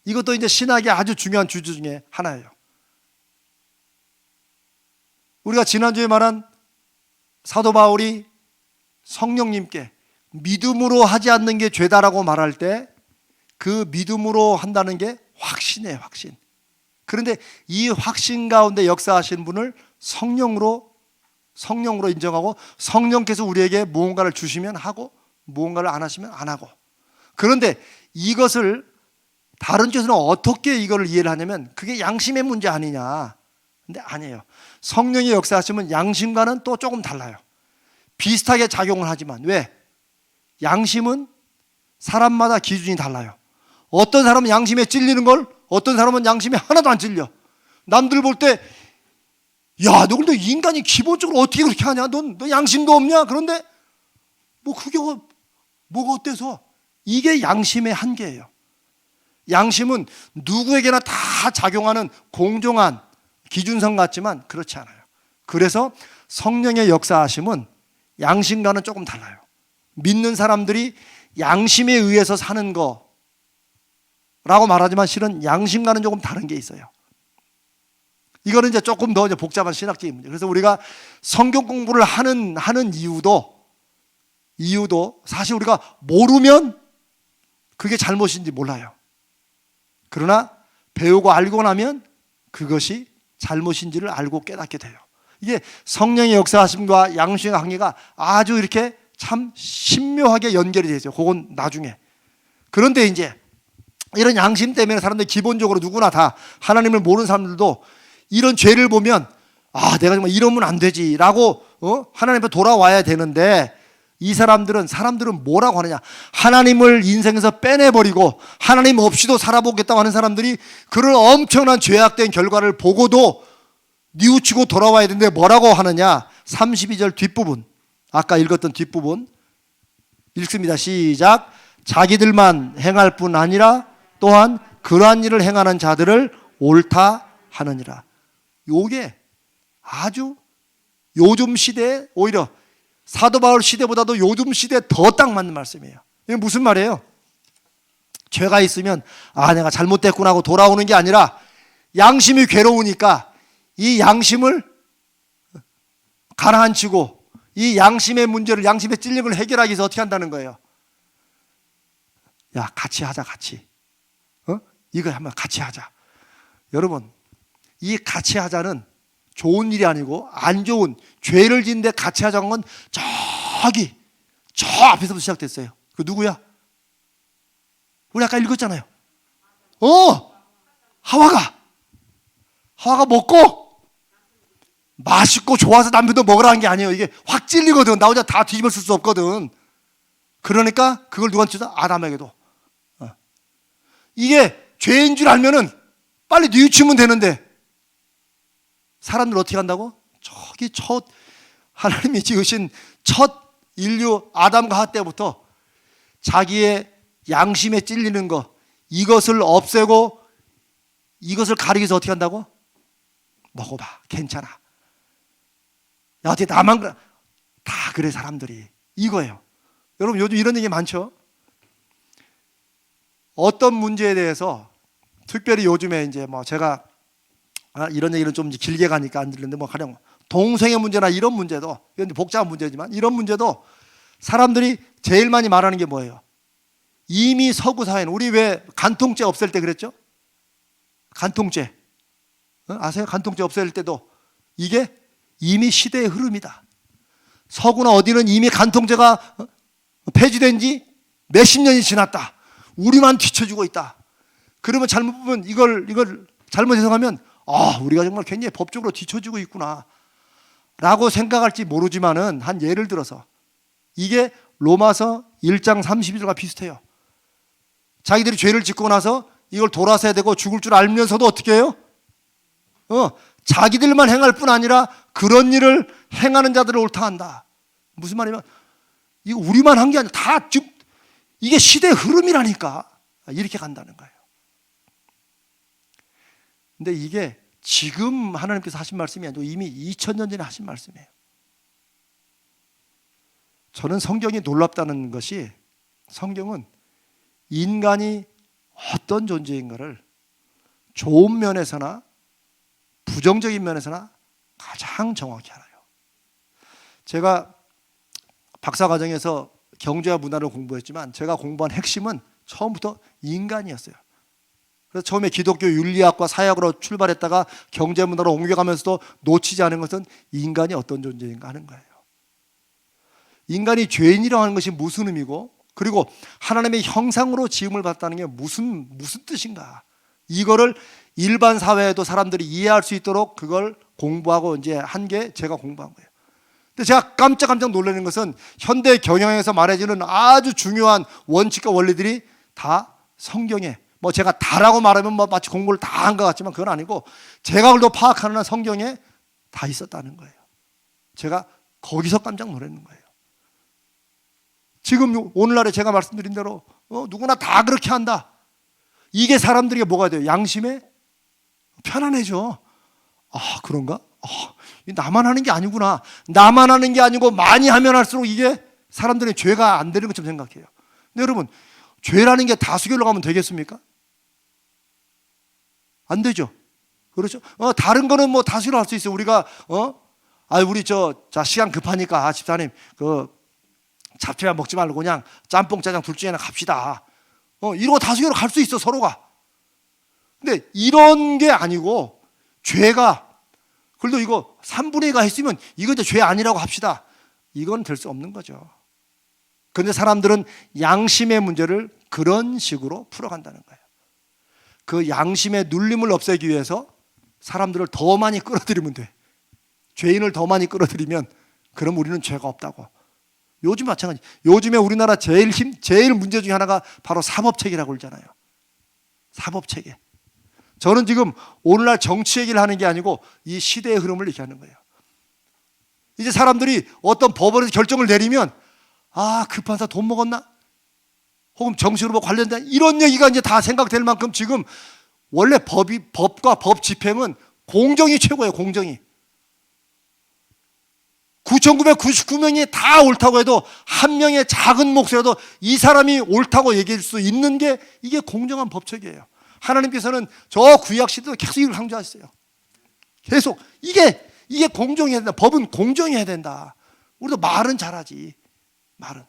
이것도 이제 신학의 아주 중요한 주제 중에 하나예요. 우리가 지난주에 말한 사도 바울이 성령님께 믿음으로 하지 않는 게 죄다라고 말할 때 그 믿음으로 한다는 게 확신이에요, 확신. 그런데 이 확신 가운데 역사하시는 분을 성령으로 인정하고, 성령께서 우리에게 무언가를 주시면 하고 무언가를 안 하시면 안 하고. 그런데 이것을 다른 쪽에서는 어떻게 이거를 이해를 하냐면 그게 양심의 문제 아니냐. 근데 아니에요. 성령의 역사하시면 양심과는 또 조금 달라요. 비슷하게 작용을 하지만 왜? 양심은 사람마다 기준이 달라요. 어떤 사람은 양심에 찔리는 걸, 어떤 사람은 양심에 하나도 안 찔려. 남들 볼 때 야, 너 근데 인간이 기본적으로 어떻게 그렇게 하냐? 너 양심도 없냐? 그런데 뭐 그게 뭐가 어때서? 이게 양심의 한계예요. 양심은 누구에게나 다 작용하는 공정한 기준선 같지만 그렇지 않아요. 그래서 성령의 역사하심은 양심과는 조금 달라요. 믿는 사람들이 양심에 의해서 사는 거라고 말하지만 실은 양심과는 조금 다른 게 있어요. 이거는 이제 조금 더 복잡한 신학적인 문제. 그래서 우리가 성경 공부를 하는 이유도 사실 우리가 모르면 그게 잘못인지 몰라요. 그러나 배우고 알고 나면 그것이 잘못인지를 알고 깨닫게 돼요. 이게 성령의 역사하심과 양심의 관계가 아주 이렇게 참 신묘하게 연결이 되죠. 그건 나중에. 그런데 이제 이런 양심 때문에 사람들이 기본적으로 누구나 다 하나님을 모르는 사람들도 이런 죄를 보면 아, 내가 정말 이러면 안 되지라고 하나님 앞에 돌아와야 되는데 이 사람들은 뭐라고 하느냐? 하나님을 인생에서 빼내버리고 하나님 없이도 살아보겠다고 하는 사람들이 그런 엄청난 죄악된 결과를 보고도 뉘우치고 돌아와야 되는데 뭐라고 하느냐? 32절 뒷부분, 아까 읽었던 뒷부분 읽습니다. 시작. 자기들만 행할 뿐 아니라 또한 그러한 일을 행하는 자들을 옳다 하느니라. 요게 아주 요즘 시대에 오히려 사도 바울 시대보다도 요즘 시대에 더 딱 맞는 말씀이에요. 이게 무슨 말이에요? 죄가 있으면 아, 내가 잘못됐구나 하고 돌아오는 게 아니라 양심이 괴로우니까 이 양심을 가라앉히고 이 양심의 문제를, 양심의 찔림을 해결하기 위해서 어떻게 한다는 거예요? 야, 같이 하자, 같이. 이거 한번 같이 하자. 여러분, 이 같이 하자는 좋은 일이 아니고 안 좋은, 죄를 짓는데 같이 하자는 건 저 앞에서부터 시작됐어요. 그 누구야? 우리 아까 읽었잖아요. 하와가 먹고 맛있고 좋아서 남편도 먹으라는 게 아니에요. 이게 확 찔리거든. 나 혼자 다 뒤집어 쓸 수 없거든. 그러니까 그걸 누구한테 주자? 아담에게도. 이게 죄인 줄 알면은 빨리 뉘우치면 되는데 사람들 어떻게 한다고? 저기 하나님이 지으신 첫 인류 아담과 하와 때부터 자기의 양심에 찔리는 거, 이것을 없애고 이것을 가리기 위해서 어떻게 한다고? 먹어봐, 괜찮아. 야, 어떻게 나만 그래? 다 그래, 사람들이. 이거예요. 여러분, 요즘 이런 얘기 많죠? 어떤 문제에 대해서 특별히 요즘에 이제 뭐 제가 이런 얘기는 좀 길게 가니까 안 들리는데 뭐 가령 동성애 문제나 이런 문제도, 이건 복잡한 문제지만 이런 문제도 사람들이 제일 많이 말하는 게 뭐예요? 이미 서구 사회는, 우리 왜 간통죄 없앨 때 그랬죠? 간통죄 아세요? 간통죄 없앨 때도 이게 이미 시대의 흐름이다. 서구나 어디는 이미 간통죄가 폐지된 지 몇십 년이 지났다. 우리만 뒤처지고 있다. 그러면 잘못 보면 이걸 잘못 해석하면 우리가 정말 굉장히 법적으로 뒤처지고 있구나 라고 생각할지 모르지만은, 한 예를 들어서 이게 로마서 1장 32절과 비슷해요. 자기들이 죄를 짓고 나서 이걸 돌아서야 되고 죽을 줄 알면서도 어떻게 해요? 자기들만 행할 뿐 아니라 그런 일을 행하는 자들을 옳다 한다. 무슨 말이냐면 이거 우리만 한 게 아니라 다 지금 이게 시대의 흐름이라니까. 이렇게 간다는 거예요. 근데 이게 지금 하나님께서 하신 말씀이 아니고 이미 2000년 전에 하신 말씀이에요. 저는 성경이 놀랍다는 것이, 성경은 인간이 어떤 존재인가를 좋은 면에서나 부정적인 면에서나 가장 정확히 알아요. 제가 박사과정에서 경제와 문화를 공부했지만 제가 공부한 핵심은 처음부터 인간이었어요. 그래서 처음에 기독교 윤리학과 사회학으로 출발했다가 경제문화로 옮겨가면서도 놓치지 않은 것은 인간이 어떤 존재인가 하는 거예요. 인간이 죄인이라고 하는 것이 무슨 의미고, 그리고 하나님의 형상으로 지음을 받았다는 게 무슨 뜻인가, 이거를 일반 사회에도 사람들이 이해할 수 있도록 그걸 공부하고 이제 한 게 제가 공부한 거예요. 근데 제가 깜짝 놀라는 것은 현대 경영에서 말해주는 아주 중요한 원칙과 원리들이 다 성경에, 뭐 제가 다라고 말하면 뭐 마치 공부를 다 한 것 같지만 그건 아니고 제가 그래도 파악하는 한 성경에 다 있었다는 거예요. 제가 거기서 깜짝 놀라는 거예요. 지금 오늘날에 제가 말씀드린 대로 누구나 다 그렇게 한다. 이게 사람들에게 뭐가 돼요? 양심에 편안해져. 아, 그런가? 나만 하는 게 아니구나. 나만 하는 게 아니고 많이 하면 할수록 이게 사람들의 죄가 안 되는 것처럼 생각해요. 근데 여러분, 죄라는 게 다수결로 가면 되겠습니까? 안 되죠. 그렇죠? 다른 거는 뭐 다수결로 할 수 있어요. 우리가 우리 자 시간 급하니까 집사님 잡채만 먹지 말고 그냥 짬뽕 짜장 둘 중에 하나 갑시다. 이러고 다수결로 갈 수 있어, 서로가. 근데 이런 게 아니고 죄가, 그래도 이거 3분의 2가 했으면 이거 이제 죄 아니라고 합시다. 이건 될 수 없는 거죠. 그런데 사람들은 양심의 문제를 그런 식으로 풀어간다는 거예요. 그 양심의 눌림을 없애기 위해서 사람들을 더 많이 끌어들이면 돼. 죄인을 더 많이 끌어들이면 그럼 우리는 죄가 없다고. 요즘 마찬가지. 요즘에 우리나라 제일 문제 중에 하나가 바로 사법체계라고 그러잖아요. 사법체계. 저는 지금 오늘날 정치 얘기를 하는 게 아니고 이 시대의 흐름을 얘기하는 거예요. 이제 사람들이 어떤 법원에서 결정을 내리면 그 판사 돈 먹었나? 혹은 정치로 관련된 이런 얘기가 이제 다 생각될 만큼 지금 원래 법과 법 집행은 공정이 최고예요. 공정이. 9,999명이 다 옳다고 해도 한 명의 작은 목소리라도 이 사람이 옳다고 얘기할 수 있는 게 이게 공정한 법체계예요. 하나님께서는 저 구약 시대도 계속 이걸 강조하셨어요. 계속 이게 공정해야 된다. 법은 공정해야 된다. 우리도 말은 잘하지. 말은.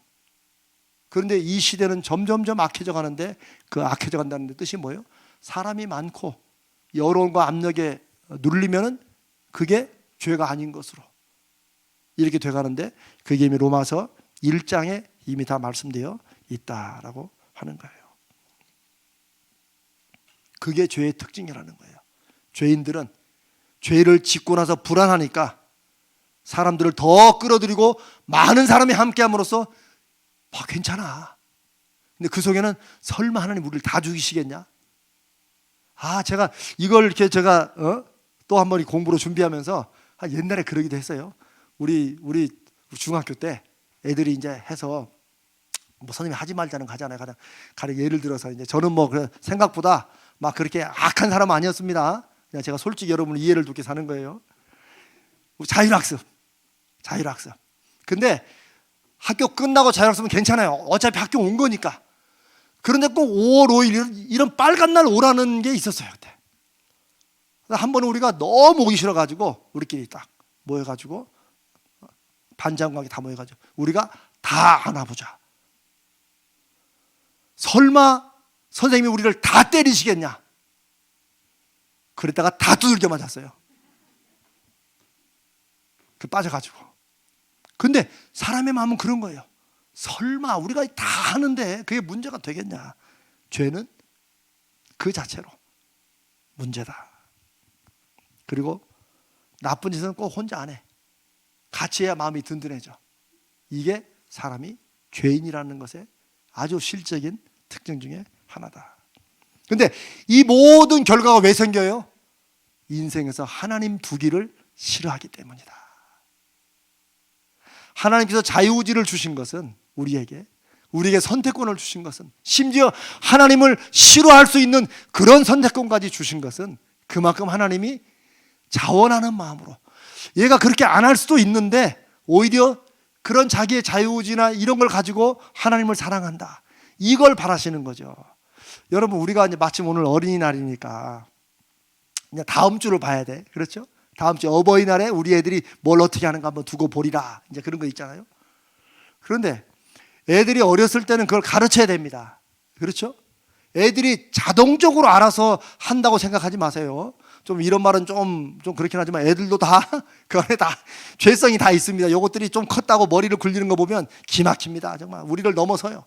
그런데 이 시대는 점점점 악해져 가는데 그 악해져 간다는 뜻이 뭐예요? 사람이 많고 여론과 압력에 눌리면은 그게 죄가 아닌 것으로 이렇게 돼가는데 그게 이미 로마서 1장에 이미 다 말씀되어 있다라고 하는 거예요. 그게 죄의 특징이라는 거예요. 죄인들은 죄를 짓고 나서 불안하니까 사람들을 더 끌어들이고 많은 사람이 함께함으로써 괜찮아. 근데 그 속에는 설마 하나님 우리를 다 죽이시겠냐? 제가 이걸 이렇게 제가 또 한 번 공부로 준비하면서 옛날에 그러기도 했어요. 우리 중학교 때 애들이 이제 해서 뭐 선생님이 하지 말자는 가잖아요. 가령 예를 들어서 이제 저는 뭐 생각보다 막 그렇게 악한 사람 아니었습니다. 그냥 제가 솔직히 여러분을 이해를 돕게 사는 거예요. 자율학습. 근데 학교 끝나고 자율학습은 괜찮아요. 어차피 학교 온 거니까. 그런데 꼭 5월 5일 이런 빨간 날 오라는 게 있었어요. 그때. 한 번은 우리가 너무 오기 싫어가지고 우리끼리 딱 모여가지고 반장관이 다 모여가지고 우리가 다 안아보자. 설마 선생님이 우리를 다 때리시겠냐? 그랬다가 다 두들겨 맞았어요. 빠져가지고. 근데 사람의 마음은 그런 거예요. 설마 우리가 다 하는데 그게 문제가 되겠냐? 죄는 그 자체로 문제다. 그리고 나쁜 짓은 꼭 혼자 안 해. 같이 해야 마음이 든든해져. 이게 사람이 죄인이라는 것의 아주 실적인 특징 중에 하나다. 근데 이 모든 결과가 왜 생겨요? 인생에서 하나님 두기를 싫어하기 때문이다. 하나님께서 자유의지를 주신 것은 우리에게 선택권을 주신 것은 심지어 하나님을 싫어할 수 있는 그런 선택권까지 주신 것은 그만큼 하나님이 자원하는 마음으로 얘가 그렇게 안 할 수도 있는데 오히려 그런 자기의 자유의지나 이런 걸 가지고 하나님을 사랑한다. 이걸 바라시는 거죠. 여러분 우리가 이제 마침 오늘 어린이날이니까 이제 다음 주를 봐야 돼. 그렇죠? 다음 주 어버이날에 우리 애들이 뭘 어떻게 하는가 한번 두고 보리라. 이제 그런 거 있잖아요. 그런데 애들이 어렸을 때는 그걸 가르쳐야 됩니다. 그렇죠? 애들이 자동적으로 알아서 한다고 생각하지 마세요. 좀 이런 말은 좀 그렇긴 하지만 애들도 다 그 안에 다 죄성이 다 있습니다. 요것들이 좀 컸다고 머리를 굴리는 거 보면 기막힙니다. 정말 우리를 넘어서요.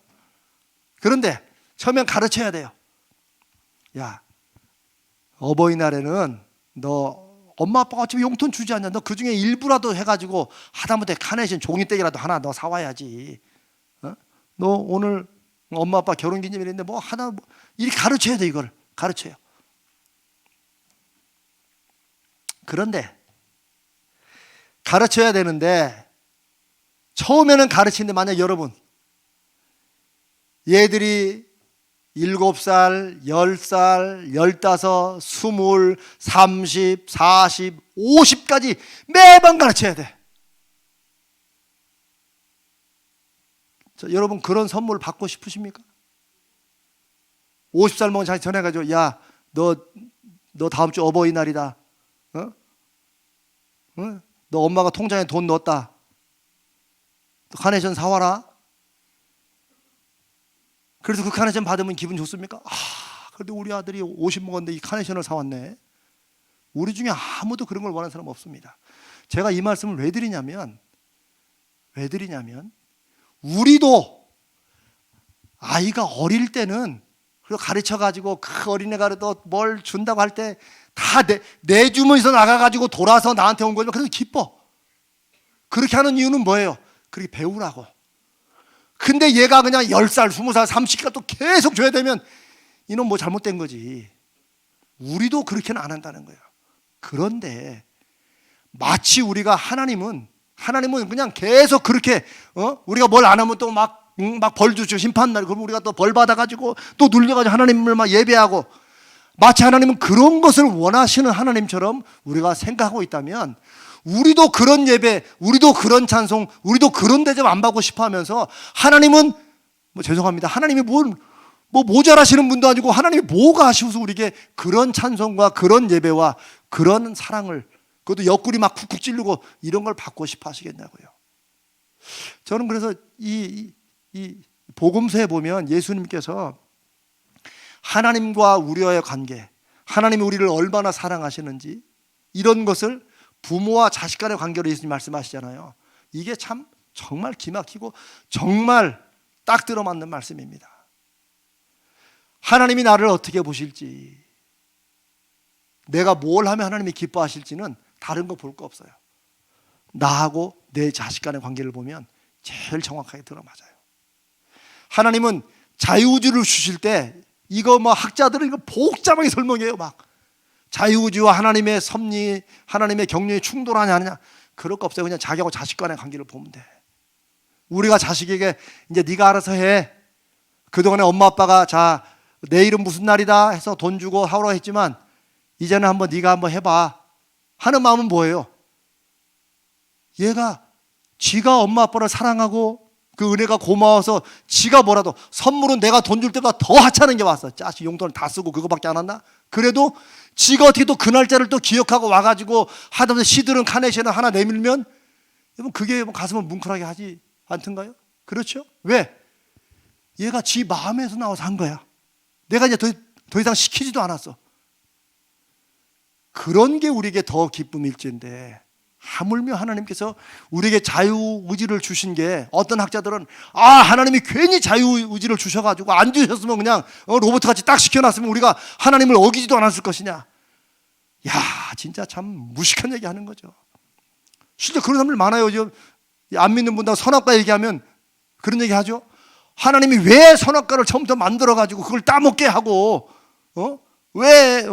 그런데 처음엔 가르쳐야 돼요. 야, 어버이날에는 너 엄마 아빠가 어차피 용돈 주지 않냐. 너 그중에 일부라도 해가지고 하다못해 카네이션 종이떼기라도 하나 너 사와야지. 너 오늘 엄마 아빠 결혼기념일인데 뭐 하나 이렇게 가르쳐야 돼. 이걸 가르쳐요. 그런데 가르쳐야 되는데 처음에는 가르치는데 만약 여러분 얘들이 7살, 10살, 15, 20, 30, 40, 50까지 매번 가르쳐야 돼. 자, 여러분 그런 선물 받고 싶으십니까? 50살 먹은 자기 전해가지고 야, 너 다음 주 어버이날이다. 너 엄마가 통장에 돈 넣었다. 카네이션 사와라. 그래서 그 카네이션 받으면 기분 좋습니까? 그래도 우리 아들이 50 먹었는데 이 카네이션을 사왔네. 우리 중에 아무도 그런 걸 원하는 사람 없습니다. 제가 이 말씀을 왜 드리냐면 우리도 아이가 어릴 때는 그리고 가르쳐가지고 그 어린애가 또 뭘 준다고 할 때 다 내 주머니에서 나가가지고 돌아서 나한테 온 거지만 그래도 기뻐. 그렇게 하는 이유는 뭐예요? 그렇게 배우라고. 근데 얘가 그냥 10살, 20살, 30살 또 계속 줘야 되면 이놈 뭐 잘못된 거지. 우리도 그렇게는 안 한다는 거예요. 그런데 마치 우리가 하나님은 그냥 계속 그렇게 우리가 뭘 안 하면 또 막 벌 주죠. 심판날. 그럼 우리가 또 벌 받아가지고 또 눌려가지고 하나님을 막 예배하고 마치 하나님은 그런 것을 원하시는 하나님처럼 우리가 생각하고 있다면 우리도 그런 예배, 우리도 그런 찬송, 우리도 그런 대접 안 받고 싶어 하면서 하나님은 죄송합니다. 하나님이 뭐 모자라시는 분도 아니고 하나님이 뭐가 아쉬워서 우리에게 그런 찬송과 그런 예배와 그런 사랑을 그것도 옆구리 막 쿡쿡 찌르고 이런 걸 받고 싶어 하시겠냐고요. 저는 그래서 이 복음서에 보면 예수님께서 하나님과 우리와의 관계, 하나님이 우리를 얼마나 사랑하시는지 이런 것을 부모와 자식 간의 관계로 예수님 말씀하시잖아요. 이게 참 정말 기막히고 정말 딱 들어맞는 말씀입니다. 하나님이 나를 어떻게 보실지, 내가 뭘 하면 하나님이 기뻐하실지는 다른 거 볼 거 없어요. 나하고 내 자식 간의 관계를 보면 제일 정확하게 들어맞아요. 하나님은 자유의지를 주실 때 이거 학자들은 이거 복잡하게 설명해요. 막 자유의지와 하나님의 섭리, 하나님의 경륜이 충돌하냐 아니냐 그럴 거 없어요. 그냥 자기하고 자식 간의 관계를 보면 돼. 우리가 자식에게 이제 네가 알아서 해. 그동안에 엄마 아빠가 자 내일은 무슨 날이다 해서 돈 주고 하라고 했지만 이제는 한번 네가 한번 해봐 하는 마음은 뭐예요? 얘가 지가 엄마 아빠를 사랑하고 그 은혜가 고마워서 지가 뭐라도 선물은 내가 돈 줄 때보다 더 하찮은 게 왔어. 자식 용돈을 다 쓰고 그거밖에 안 왔나? 그래도 지가 어떻게 또 그 날짜를 또 기억하고 와가지고 하다못해 시들은 카네이션을 하나 내밀면 여러분 그게 가슴을 뭉클하게 하지 않던가요? 그렇죠? 왜? 얘가 지 마음에서 나와서 한 거야. 내가 이제 더 이상 시키지도 않았어. 그런 게 우리에게 더 기쁨일진데 하물며 하나님께서 우리에게 자유의지를 주신 게 어떤 학자들은 하나님이 괜히 자유의지를 주셔가지고 안 주셨으면 그냥 로봇같이 딱 시켜놨으면 우리가 하나님을 어기지도 않았을 것이냐. 야 진짜 참 무식한 얘기 하는 거죠. 실제 그런 사람들 많아요. 안 믿는 분들 선악과 얘기하면 그런 얘기 하죠. 하나님이 왜 선악과를 처음부터 만들어가지고 그걸 따먹게 하고 왜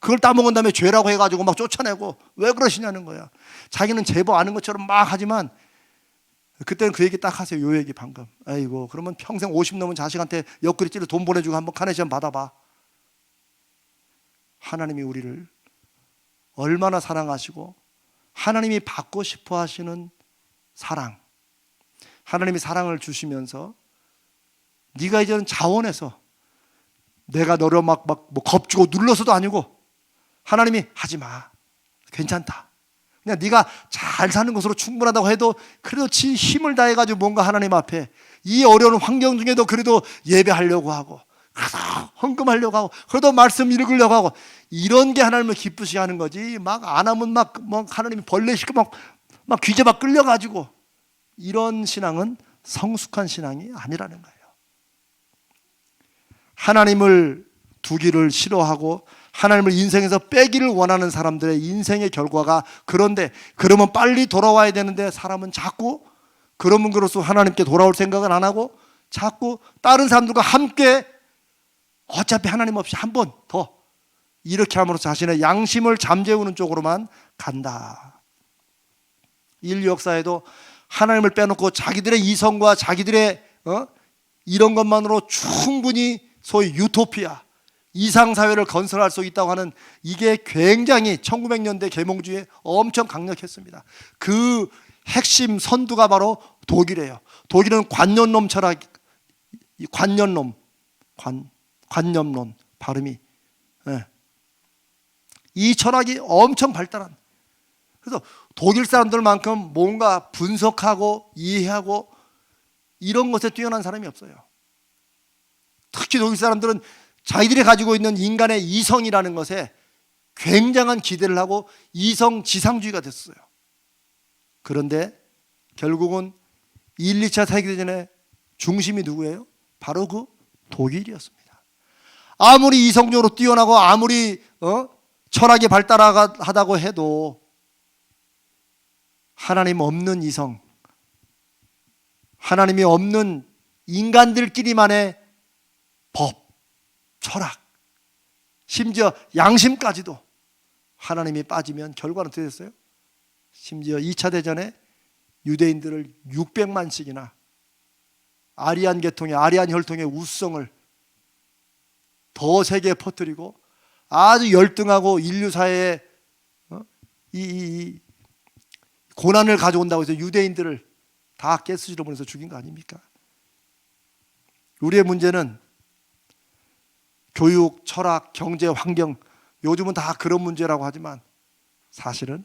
그걸 따먹은 다음에 죄라고 해가지고 막 쫓아내고 왜 그러시냐는 거야. 자기는 제법 아는 것처럼 막 하지만 그때는 그 얘기 딱 하세요. 요 얘기 방금. 아이고 그러면 평생 50 넘은 자식한테 옆구리 찔러 돈 보내주고 한번 카네이션 받아봐. 하나님이 우리를 얼마나 사랑하시고 하나님이 받고 싶어 하시는 사랑, 하나님이 사랑을 주시면서 네가 이제는 자원해서 내가 너를 막 겁주고 눌러서도 아니고 하나님이 하지 마. 괜찮다. 그냥 네가 잘 사는 것으로 충분하다고 해도 그래도 지 힘을 다해가지고 뭔가 하나님 앞에 이 어려운 환경 중에도 그래도 예배하려고 하고 그래도 헌금하려고 하고 그래도 말씀 읽으려고 하고 이런 게 하나님을 기쁘시게 하는 거지. 막 안 하면 막 하나님이 벌레시고 막 귀재 막 끌려가지고 이런 신앙은 성숙한 신앙이 아니라는 거예요. 하나님을 두기를 싫어하고 하나님을 인생에서 빼기를 원하는 사람들의 인생의 결과가 그런데, 그러면 빨리 돌아와야 되는데 사람은 자꾸 그러면 그럴수록 하나님께 돌아올 생각은 안 하고 자꾸 다른 사람들과 함께 어차피 하나님 없이 한 번 더 이렇게 함으로써 자신의 양심을 잠재우는 쪽으로만 간다. 인류 역사에도 하나님을 빼놓고 자기들의 이성과 자기들의 이런 것만으로 충분히 소위 유토피아, 이상사회를 건설할 수 있다고 하는, 이게 굉장히 1900년대 계몽주의에 엄청 강력했습니다. 그 핵심 선두가 바로 독일이에요. 독일은 관념론 철학, 관념론 발음이, 이 철학이 엄청 발달한, 그래서 독일 사람들만큼 뭔가 분석하고 이해하고 이런 것에 뛰어난 사람이 없어요. 특히 독일 사람들은 자기들이 가지고 있는 인간의 이성이라는 것에 굉장한 기대를 하고 이성 지상주의가 됐어요. 그런데 결국은 1, 2차 세계대전의 중심이 누구예요? 바로 그 독일이었습니다. 아무리 이성적으로 뛰어나고 아무리 철학이 발달하다고 해도 하나님 없는 이성, 하나님이 없는 인간들끼리만의 법, 철학, 심지어 양심까지도 하나님이 빠지면 결과는 어떻게 됐어요? 심지어 2차 대전에 유대인들을 600만씩이나 아리안 계통의, 아리안 혈통의 우성을 더 세계에 퍼뜨리고 아주 열등하고 인류 사회에 이 고난을 가져온다고 해서 유대인들을 다 가스실로 보내서 죽인 거 아닙니까? 우리의 문제는 교육, 철학, 경제, 환경, 요즘은 다 그런 문제라고 하지만 사실은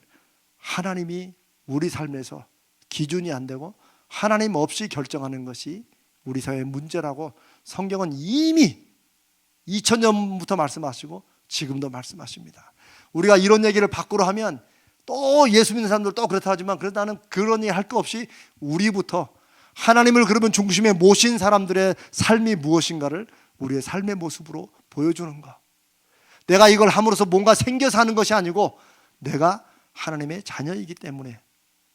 하나님이 우리 삶에서 기준이 안 되고 하나님 없이 결정하는 것이 우리 사회의 문제라고 성경은 이미 2000년부터 말씀하시고 지금도 말씀하십니다. 우리가 이런 얘기를 밖으로 하면 또 예수 믿는 사람들 또 그렇다 하지만, 그래도 나는 그런 얘기 할 거 없이 우리부터 하나님을 그러면 중심에 모신 사람들의 삶이 무엇인가를 우리의 삶의 모습으로 보여주는 것. 내가 이걸 함으로써 뭔가 생겨서 하는 것이 아니고 내가 하나님의 자녀이기 때문에,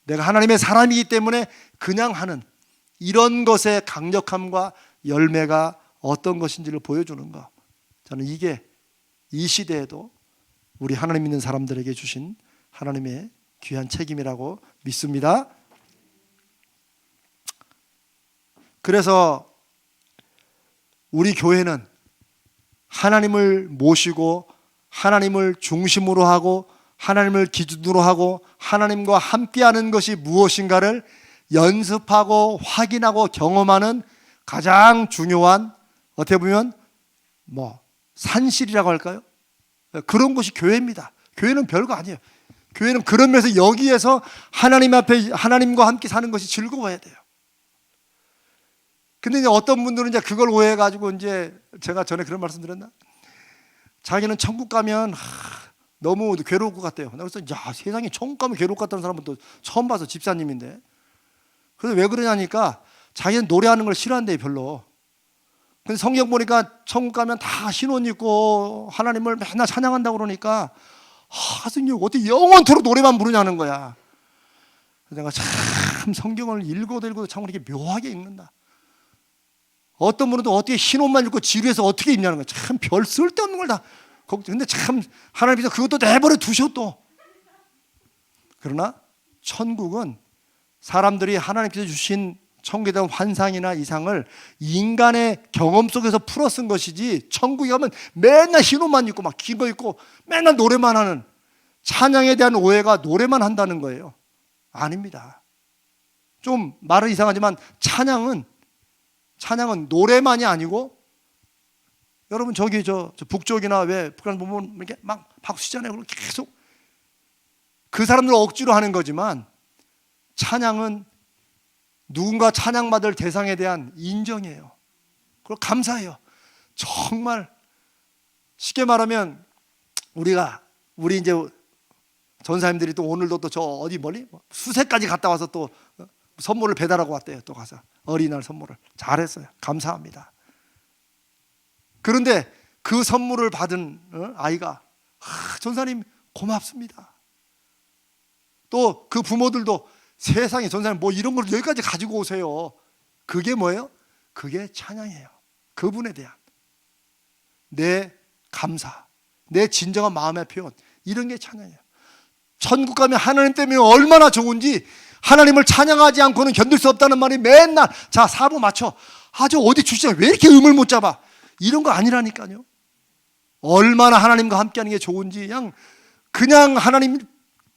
내가 하나님의 사람이기 때문에 그냥 하는 이런 것의 강력함과 열매가 어떤 것인지를 보여주는 것. 저는 이게 이 시대에도 우리 하나님 믿는 사람들에게 주신 하나님의 귀한 책임이라고 믿습니다. 그래서 우리 교회는 하나님을 모시고 하나님을 중심으로 하고 하나님을 기준으로 하고 하나님과 함께하는 것이 무엇인가를 연습하고 확인하고 경험하는 가장 중요한, 어떻게 보면 산실이라고 할까요? 그런 것이 교회입니다. 교회는 별거 아니에요. 교회는 그런 면에서 여기에서 하나님 앞에 하나님과 함께 사는 것이 즐거워야 돼요. 근데 이제 어떤 분들은 이제 그걸 오해해가지고, 이제 제가 전에 그런 말씀 드렸나? 자기는 천국 가면 너무 괴로울 것 같대요. 그래서 야, 세상에 천국 가면 괴로울 것 같다는 사람은 또 처음 봐서, 집사님인데. 그래서 왜 그러냐니까 자기는 노래하는 걸 싫어한대요, 별로. 근데 성경 보니까 천국 가면 다 흰 옷 입고 하나님을 맨날 찬양한다고 그러니까 선생님 어떻게 영원토록 노래만 부르냐는 거야. 그래서 내가 참 성경을 읽어도 참 이렇게 묘하게 읽는다. 어떤 분은 또 어떻게 흰 옷만 입고 지루해서 어떻게 입냐는 거야. 참 별 쓸데없는 걸 다. 근데 참 하나님께서 그것도 내버려 두셔도. 그러나 천국은 사람들이 하나님께서 주신 천국에 대한 환상이나 이상을 인간의 경험 속에서 풀어 쓴 것이지, 천국에 가면 맨날 흰 옷만 입고 막 긴 거 입고 맨날 노래만 하는, 찬양에 대한 오해가 노래만 한다는 거예요. 아닙니다. 좀 말은 이상하지만 찬양은 노래만이 아니고, 여러분 저기 저 북쪽이나 왜 북한 보면 이렇게 막 박수 치잖아요. 계속 그 사람들 억지로 하는 거지만, 찬양은 누군가 찬양받을 대상에 대한 인정이에요. 그리고 감사해요. 정말 쉽게 말하면 우리 이제 전사님들이 또 오늘도 또 저 어디 멀리 수세까지 갔다 와서 또 선물을 배달하고 왔대요. 또 가서 어린이날 선물을 잘했어요. 감사합니다. 그런데 그 선물을 받은 아이가 전사님 고맙습니다. 또 그 부모들도 세상에 전사님 뭐 이런 걸 여기까지 가지고 오세요. 그게 뭐예요? 그게 찬양이에요. 그분에 대한 내 감사, 내 진정한 마음의 표현, 이런 게 찬양이에요. 천국 가면 하나님 때문에 얼마나 좋은지 하나님을 찬양하지 않고는 견딜 수 없다는 말이 맨날 자 사부 맞춰. 저 어디 출신이야 왜 이렇게 음을 못 잡아. 이런 거 아니라니까요. 얼마나 하나님과 함께하는 게 좋은지 그냥 하나님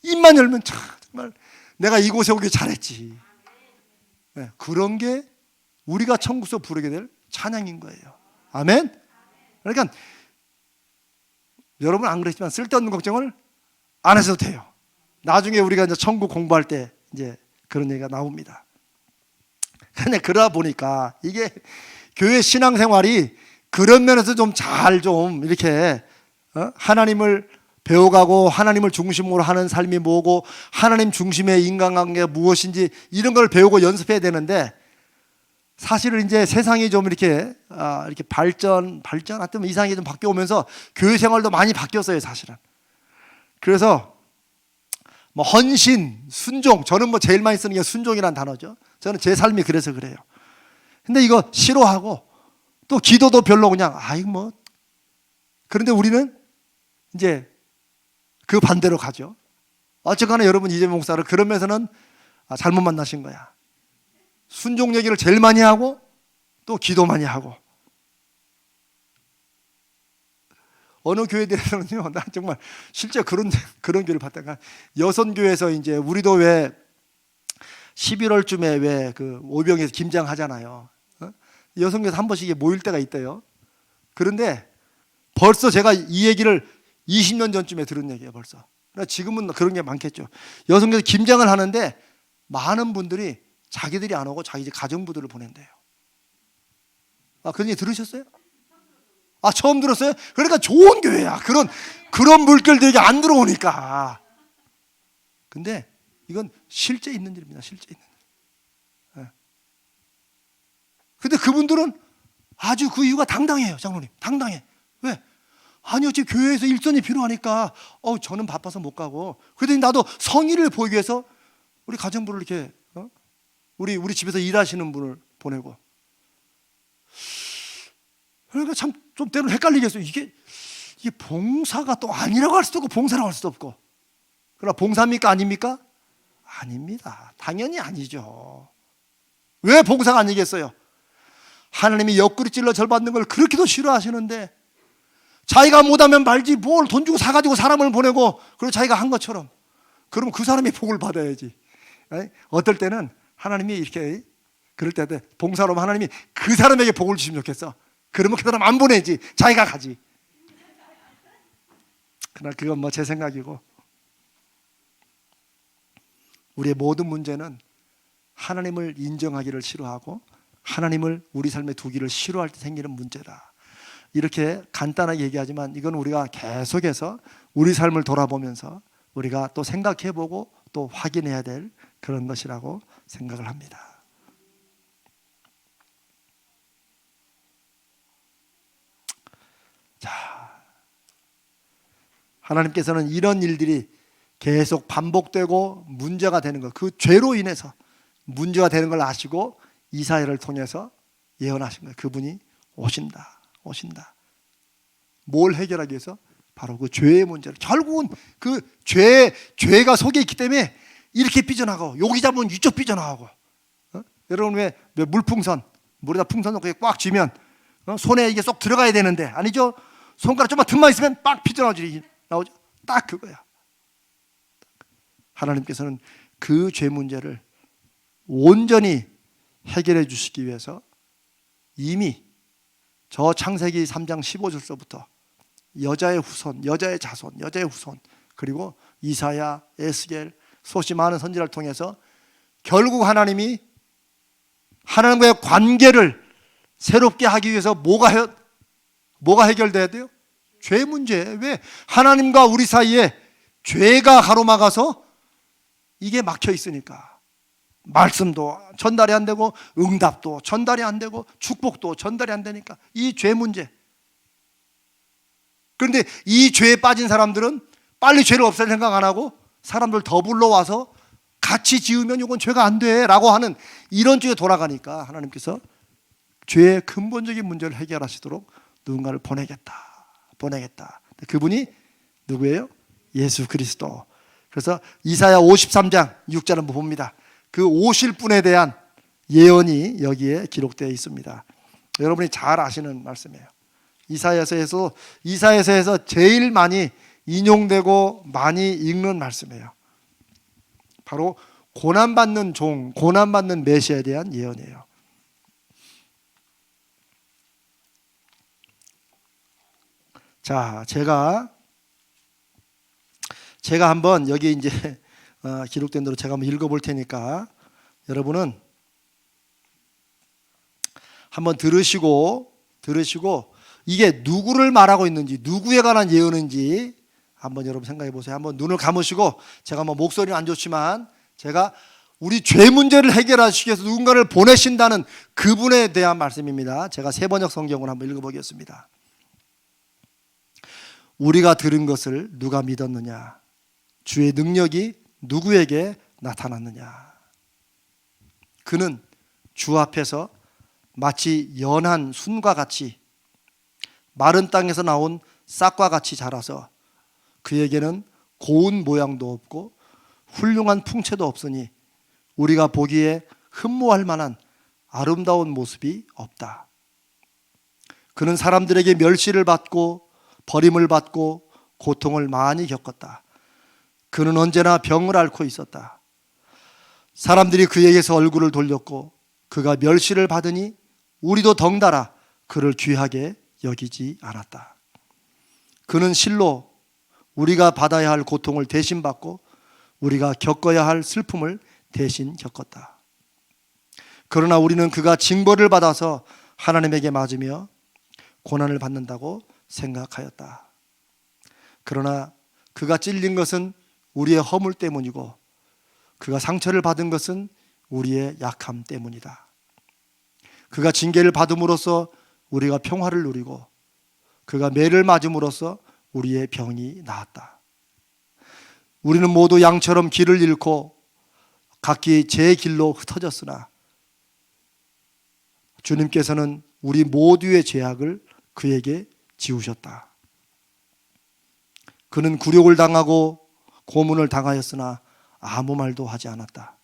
입만 열면 정말 내가 이곳에 오길 잘했지. 네, 그런 게 우리가 천국에서 부르게 될 찬양인 거예요. 아멘. 그러니까 여러분 안 그랬지만 쓸데없는 걱정을 안 하셔도 돼요. 나중에 우리가 이제 천국 공부할 때 이제 그런 얘기가 나옵니다. 근데 그러다 보니까 이게 교회 신앙생활이 그런 면에서 좀 잘 좀 이렇게 하나님을 배워가고 하나님을 중심으로 하는 삶이 뭐고 하나님 중심의 인간관계가 무엇인지 이런 걸 배우고 연습해야 되는데 사실은 이제 세상이 좀 이렇게 하여튼 이상하게 좀 바뀌어오면서 교회 생활도 많이 바뀌었어요, 사실은. 그래서 뭐 헌신, 순종, 저는 뭐 제일 많이 쓰는 게 순종이라는 단어죠. 저는 제 삶이 그래서 그래요. 근데 이거 싫어하고 또 기도도 별로 그냥 뭐 그런데 우리는 이제 그 반대로 가죠. 어쨌거나 여러분 이재명 목사를 그런 면에서는 잘못 만나신 거야. 순종 얘기를 제일 많이 하고 또 기도 많이 하고 어느 교회들에서는요, 난 정말 실제 그런 교회를 봤다가 여선교회에서 이제 우리도 왜 11월쯤에 왜 그 오병에서 김장 하잖아요. 여선교회에서 한 번씩 모일 때가 있대요. 그런데 벌써 제가 이 얘기를 20년 전쯤에 들은 얘기예요, 벌써. 그러니까 지금은 그런 게 많겠죠. 여선교회에서 김장을 하는데 많은 분들이 자기들이 안 오고 자기 집 가정부들을 보낸대요. 그런 얘기 들으셨어요? 처음 들었어요? 그러니까 좋은 교회야. 그런 물결들이 안 들어오니까. 근데 이건 실제 있는 일입니다. 실제 있는 일. 근데 그분들은 아주 그 이유가 당당해요, 장로님. 당당해. 왜? 아니요, 제 교회에서 일손이 필요하니까 저는 바빠서 못 가고. 그러더니 나도 성의를 보이기 위해서 우리 가정부를 이렇게 우리 집에서 일하시는 분을 보내고. 그러니까 참 좀 때로는 헷갈리겠어요. 이게 봉사가 또 아니라고 할 수도 없고 봉사라고 할 수도 없고. 그러나 봉사입니까? 아닙니까? 아닙니다. 당연히 아니죠. 왜 봉사가 아니겠어요? 하나님이 옆구리 찔러 절 받는 걸 그렇게도 싫어하시는데 자기가 못하면 말지 뭘 돈 주고 사가지고 사람을 보내고 그리고 자기가 한 것처럼. 그럼 그 사람이 복을 받아야지. 어떨 때는 하나님이 이렇게 그럴 때 봉사로 하나님이 그 사람에게 복을 주시면 좋겠어. 그러면 그 사람 안 보내지. 자기가 가지. 그러나 그건 뭐 제 생각이고 우리의 모든 문제는 하나님을 인정하기를 싫어하고 하나님을 우리 삶에 두기를 싫어할 때 생기는 문제다. 이렇게 간단하게 얘기하지만 이건 우리가 계속해서 우리 삶을 돌아보면서 우리가 또 생각해보고 또 확인해야 될 그런 것이라고 생각을 합니다. 자, 하나님께서는 이런 일들이 계속 반복되고 문제가 되는 것, 그 죄로 인해서 문제가 되는 걸 아시고 이사야를 통해서 예언하신 거예요. 그분이 오신다. 뭘 해결하기 위해서? 바로 그 죄의 문제를. 결국은 그 죄가 속에 있기 때문에 이렇게 삐져나가고 여기 잡으면 이쪽 삐져나가고. 여러분 왜 물풍선 물에다 풍선 넣고 꽉 쥐면 손에 이게 쏙 들어가야 되는데 아니죠? 손가락 좀만 틈만 있으면 빡 삐져나오죠. 딱 그거야. 하나님께서는 그 죄 문제를 온전히 해결해 주시기 위해서 이미 저 창세기 3장 15절서부터 여자의 후손, 여자의 자손, 여자의 후손 그리고 이사야, 에스겔 수없이 많은 선지자를 통해서 결국 하나님이 하나님과의 관계를 새롭게 하기 위해서 뭐가 해결돼야 돼요? 죄 문제. 왜? 하나님과 우리 사이에 죄가 가로막아서 이게 막혀 있으니까 말씀도 전달이 안 되고 응답도 전달이 안 되고 축복도 전달이 안 되니까 이 죄 문제. 그런데 이 죄에 빠진 사람들은 빨리 죄를 없앨 생각 안 하고 사람들 더 불러와서 같이 지으면 이건 죄가 안 돼 라고 하는 이런 쪽에 돌아가니까 하나님께서 죄의 근본적인 문제를 해결하시도록 누군가를 보내겠다. 그분이 누구예요? 예수 그리스도. 그래서 이사야 53장 6절 한번 봅니다. 그 오실 분에 대한 예언이 여기에 기록되어 있습니다. 여러분이 잘 아시는 말씀이에요. 이사야서에서 제일 많이 인용되고 많이 읽는 말씀이에요. 바로 고난받는 종, 고난받는 메시아에 대한 예언이에요. 자, 제가 한번 여기 이제 기록된 대로 제가 한번 읽어볼 테니까 여러분은 한번 들으시고 이게 누구를 말하고 있는지, 누구에 관한 예언인지 한번 여러분 생각해 보세요. 한번 눈을 감으시고, 제가 뭐 목소리는 안 좋지만 제가 우리 죄 문제를 해결하시기 위해서 누군가를 보내신다는 그분에 대한 말씀입니다. 제가 세번역 성경을 한번 읽어보겠습니다. 우리가 들은 것을 누가 믿었느냐? 주의 능력이 누구에게 나타났느냐? 그는 주 앞에서 마치 연한 순과 같이 마른 땅에서 나온 싹과 같이 자라서 그에게는 고운 모양도 없고 훌륭한 풍채도 없으니 우리가 보기에 흠모할 만한 아름다운 모습이 없다. 그는 사람들에게 멸시를 받고 버림을 받고 고통을 많이 겪었다. 그는 언제나 병을 앓고 있었다. 사람들이 그에게서 얼굴을 돌렸고 그가 멸시를 받으니 우리도 덩달아 그를 귀하게 여기지 않았다. 그는 실로 우리가 받아야 할 고통을 대신 받고 우리가 겪어야 할 슬픔을 대신 겪었다. 그러나 우리는 그가 징벌을 받아서 하나님에게 맞으며 고난을 받는다고 생각하였다. 그러나 그가 찔린 것은 우리의 허물 때문이고 그가 상처를 받은 것은 우리의 약함 때문이다. 그가 징계를 받음으로써 우리가 평화를 누리고 그가 매를 맞음으로써 우리의 병이 나았다. 우리는 모두 양처럼 길을 잃고 각기 제 길로 흩어졌으나 주님께서는 우리 모두의 죄악을 그에게 지우셨다. 그는 굴욕을 당하고 고문을 당하였으나 아무 말도 하지 않았다.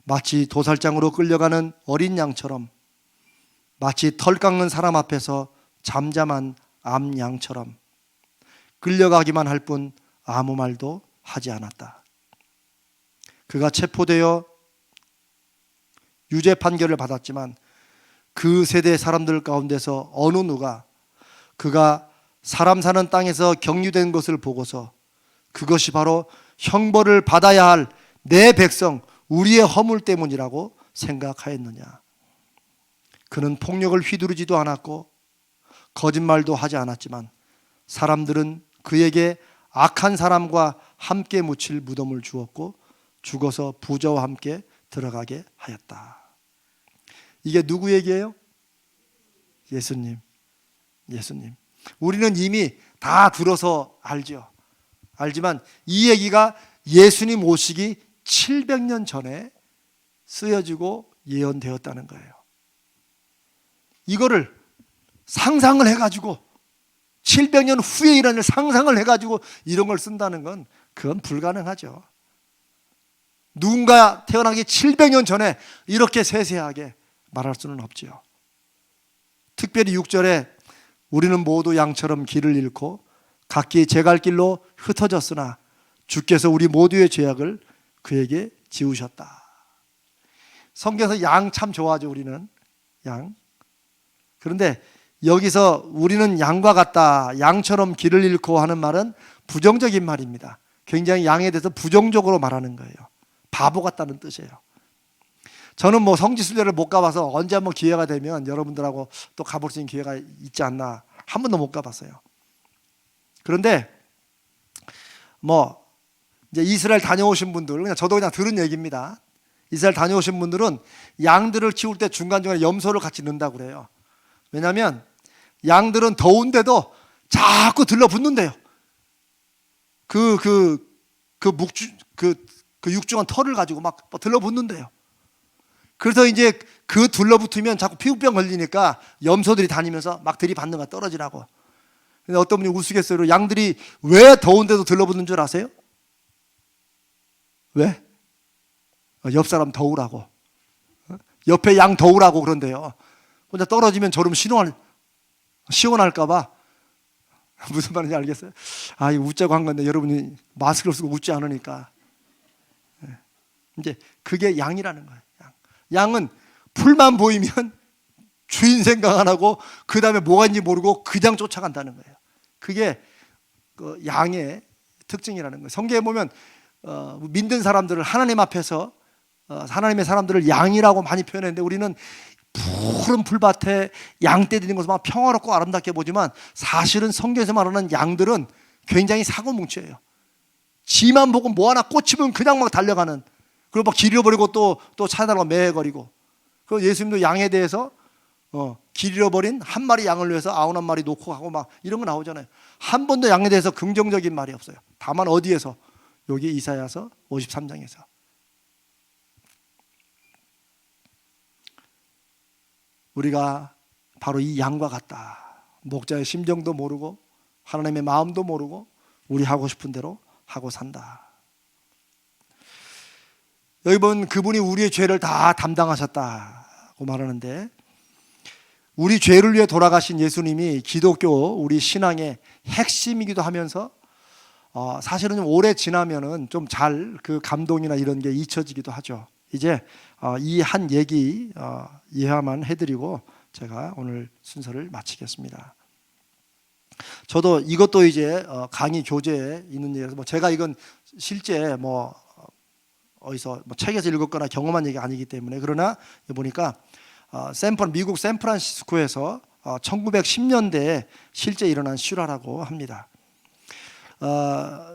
마치 도살장으로 끌려가는 어린 양처럼, 마치 털 깎는 사람 앞에서 잠잠한 암양처럼 끌려가기만 할 뿐 아무 말도 하지 않았다. 그가 체포되어 유죄 판결을 받았지만 그 세대 사람들 가운데서 어느 누가 그가 사람 사는 땅에서 격리된 것을 보고서 그것이 바로 형벌을 받아야 할 내 백성, 우리의 허물 때문이라고 생각하였느냐? 그는 폭력을 휘두르지도 않았고 거짓말도 하지 않았지만 사람들은 그에게 악한 사람과 함께 묻힐 무덤을 주었고 죽어서 부자와 함께 들어가게 하였다. 이게 누구 얘기예요? 예수님. 우리는 이미 다 들어서 알지만 이 얘기가 예수님 오시기 700년 전에 쓰여지고 예언되었다는 거예요. 이거를 상상을 해가지고 700년 후에 일어날 상상을 해가지고 이런 걸 쓴다는 건 그건 불가능하죠. 누군가 태어나기 700년 전에 이렇게 세세하게 말할 수는 없지요. 특별히 6절에 우리는 모두 양처럼 길을 잃고 각기 제 갈 길로 흩어졌으나 주께서 우리 모두의 죄악을 그에게 지우셨다. 성경에서 양 참 좋아하죠. 우리는 양. 그런데 여기서 우리는 양과 같다, 양처럼 길을 잃고 하는 말은 부정적인 말입니다. 굉장히 양에 대해서 부정적으로 말하는 거예요. 바보 같다는 뜻이에요. 저는 뭐 성지순례를 못 가봐서 언제 한번 기회가 되면 여러분들하고 또 가볼 수 있는 기회가 있지 않나. 한 번도 못 가봤어요. 그런데 뭐 이제 이스라엘 다녀오신 분들, 그냥 저도 그냥 들은 얘기입니다. 이스라엘 다녀오신 분들은 양들을 키울 때 중간중간에 염소를 같이 넣는다고 그래요. 왜냐하면 양들은 더운데도 자꾸 들러붙는데요. 그 육중한 털을 가지고 막 들러붙는데요. 그래서 이제 그 들러붙으면 자꾸 피부병 걸리니까 염소들이 다니면서 막 들이받는 거 떨어지라고. 근데 어떤 분이 우스갯소리로 양들이 왜 더운데도 들러붙는 줄 아세요? 왜? 옆 사람 더우라고. 옆에 양 더우라고 그런데요. 혼자 떨어지면 저름 시원할까봐. 무슨 말인지 알겠어요? 아, 이거 웃자고 한 건데 여러분이 마스크를 쓰고 웃지 않으니까. 이제 그게 양이라는 거예요. 양은 풀만 보이면 주인 생각 안 하고 그 다음에 뭐가 있는지 모르고 그냥 쫓아간다는 거예요. 그게 그 양의 특징이라는 거예요. 성경에 보면 믿는 사람들을 하나님 앞에서 하나님의 사람들을 양이라고 많이 표현했는데 우리는 푸른 풀밭에 양떼 들이는 것을 막 평화롭고 아름답게 보지만 사실은 성경에서 말하는 양들은 굉장히 사고뭉치예요. 지만 보고 뭐 하나 꽂히면 그냥 막 달려가는, 그리고 막 길 잃어버리고 또 찾아달라고 매거리고. 그 예수님도 양에 대해서 길 잃어버린 한 마리 양을 위해서 99마리 놓고 가고 막 이런 거 나오잖아요. 한 번도 양에 대해서 긍정적인 말이 없어요. 다만 어디에서? 여기 이사야서 53장에서. 우리가 바로 이 양과 같다. 목자의 심정도 모르고 하나님의 마음도 모르고 우리 하고 싶은 대로 하고 산다. 여기 보면 그분이 우리의 죄를 다 담당하셨다고 말하는데, 우리 죄를 위해 돌아가신 예수님이 기독교 우리 신앙의 핵심이기도 하면서 사실은 좀 오래 지나면은 좀 잘 그 감동이나 이런 게 잊혀지기도 하죠. 이제 이 한 얘기 이해만 해드리고 제가 오늘 순서를 마치겠습니다. 저도 이것도 이제 강의 교재에 있는 얘기라서 제가 이건 실제 어디서 책에서 읽었거나 경험한 얘기 아니기 때문에, 그러나 보니까 미국 샌프란시스코에서 1910년대에 실제 일어난 실화라고 합니다.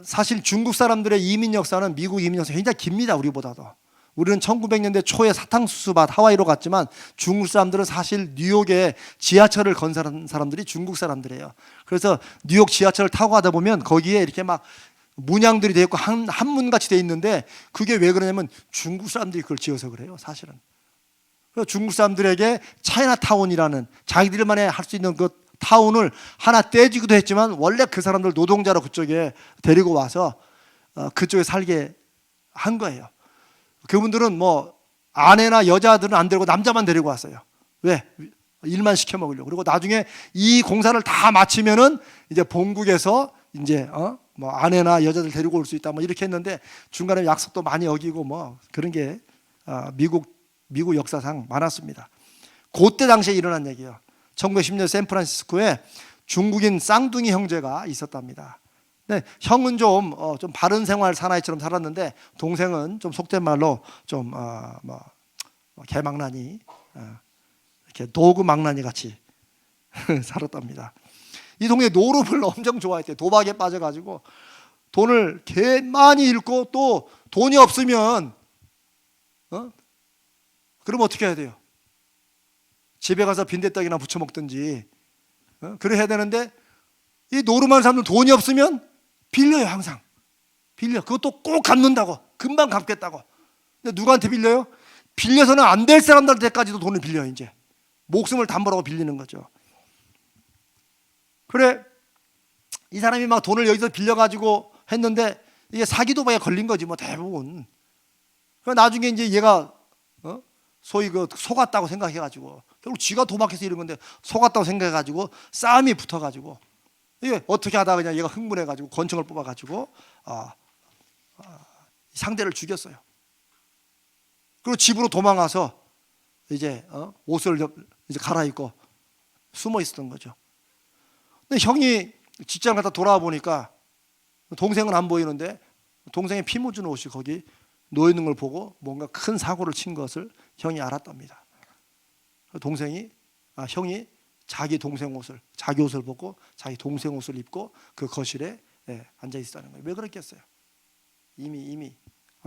사실 중국 사람들의 이민 역사는 미국 이민 역사가 굉장히 깁니다. 우리보다도. 우리는 1900년대 초에 사탕수수밭 하와이로 갔지만 중국 사람들은 사실 뉴욕에 지하철을 건설한 사람들이 중국 사람들이에요. 그래서 뉴욕 지하철을 타고 가다 보면 거기에 이렇게 막 문양들이 되어 있고 한문같이 되어 있는데, 그게 왜 그러냐면 중국 사람들이 그걸 지어서 그래요. 사실은. 그래서 중국 사람들에게 차이나타운이라는 자기들만의 할 수 있는 그 타운을 하나 떼주기도 했지만, 원래 그 사람들 노동자로 그쪽에 데리고 와서 그쪽에 살게 한 거예요. 그분들은 아내나 여자들은 안 데리고 남자만 데리고 왔어요. 왜? 일만 시켜 먹으려고. 그리고 나중에 이 공사를 다 마치면은 이제 본국에서 이제 아내나 여자들 데리고 올 수 있다 이렇게 했는데, 중간에 약속도 많이 어기고 그런 게 미국 역사상 많았습니다. 그때 당시에 일어난 얘기예요. 1910년 샌프란시스코에 중국인 쌍둥이 형제가 있었답니다. 근데 형은 좀 바른 생활 사나이처럼 살았는데, 동생은 좀 속된 말로 좀 개망나니, 이렇게 도구 망나니 같이 살았답니다. 이 동네 노름을 엄청 좋아했대요. 도박에 빠져가지고 돈을 개 많이 잃고, 또 돈이 없으면 그럼 어떻게 해야 돼요? 집에 가서 빈대떡이나 부쳐 먹든지 그래 해야 되는데, 이 노름하는 사람들 돈이 없으면 빌려요. 항상 빌려. 그것도 꼭 갚는다고, 금방 갚겠다고. 근데 누구한테 빌려요? 빌려서는 안 될 사람들한테까지도 돈을 빌려요. 이제 목숨을 담보라고 빌리는 거죠. 그래, 이 사람이 막 돈을 여기서 빌려가지고 했는데 이게 사기 도박에 걸린 거지 대부분. 그래 나중에 이제 얘가 소위 속았다고 생각해가지고, 결국 쥐가 도박해서 이런 건데 속았다고 생각해가지고 싸움이 붙어가지고, 이게 어떻게 하다가 그냥 얘가 흥분해가지고 권총을 뽑아가지고 상대를 죽였어요. 그리고 집으로 도망가서 이제 옷을 이제 갈아입고 숨어 있었던 거죠. 근데 형이 직장 갔다 돌아와 보니까 동생은 안 보이는데, 동생의 피 묻은 옷이 거기 놓여 있는 걸 보고 뭔가 큰 사고를 친 것을 형이 알았답니다. 형이 자기 동생 옷을, 자기 옷을 벗고 자기 동생 옷을 입고 그 거실에 앉아 있었다는 거예요. 왜 그랬겠어요? 이미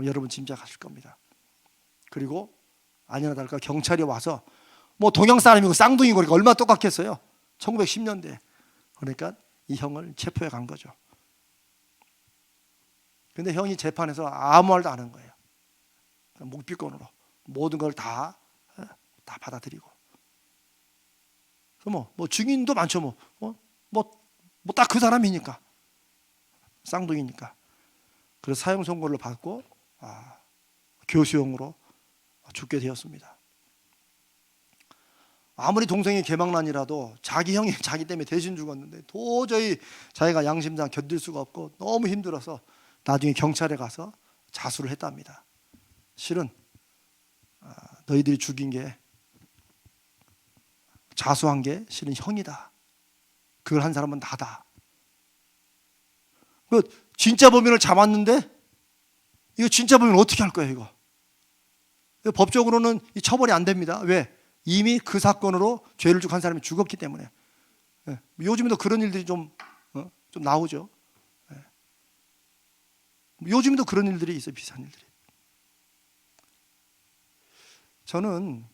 여러분 짐작하실 겁니다. 그리고 아니나 다를까 경찰이 와서 동양 사람이고 쌍둥이고 그러니까 얼마나 똑같겠어요. 1910년대. 그러니까 이 형을 체포해 간 거죠. 근데 형이 재판에서 아무 말도 안 한 거예요. 묵비권으로 모든 걸 다 받아들이고. 뭐 증인도 많죠. 딱 그 사람이니까, 쌍둥이니까. 그래서 사형 선고를 받고 교수형으로 죽게 되었습니다. 아무리 동생이 개망난이라도 자기 형이 자기 때문에 대신 죽었는데 도저히 자기가 양심상 견딜 수가 없고 너무 힘들어서 나중에 경찰에 가서 자수를 했답니다. 실은 너희들이 죽인 게, 자수한 게 실은 형이다. 그걸 한 사람은 나다. 진짜 범인을 잡았는데 이거 진짜 범인 어떻게 할 거예요? 이거 법적으로는 처벌이 안 됩니다. 왜? 이미 그 사건으로 죄를 지고 한 사람이 죽었기 때문에. 요즘에도 그런 일들이 좀 나오죠. 요즘에도 그런 일들이 있어요. 비슷한 일들이. 저는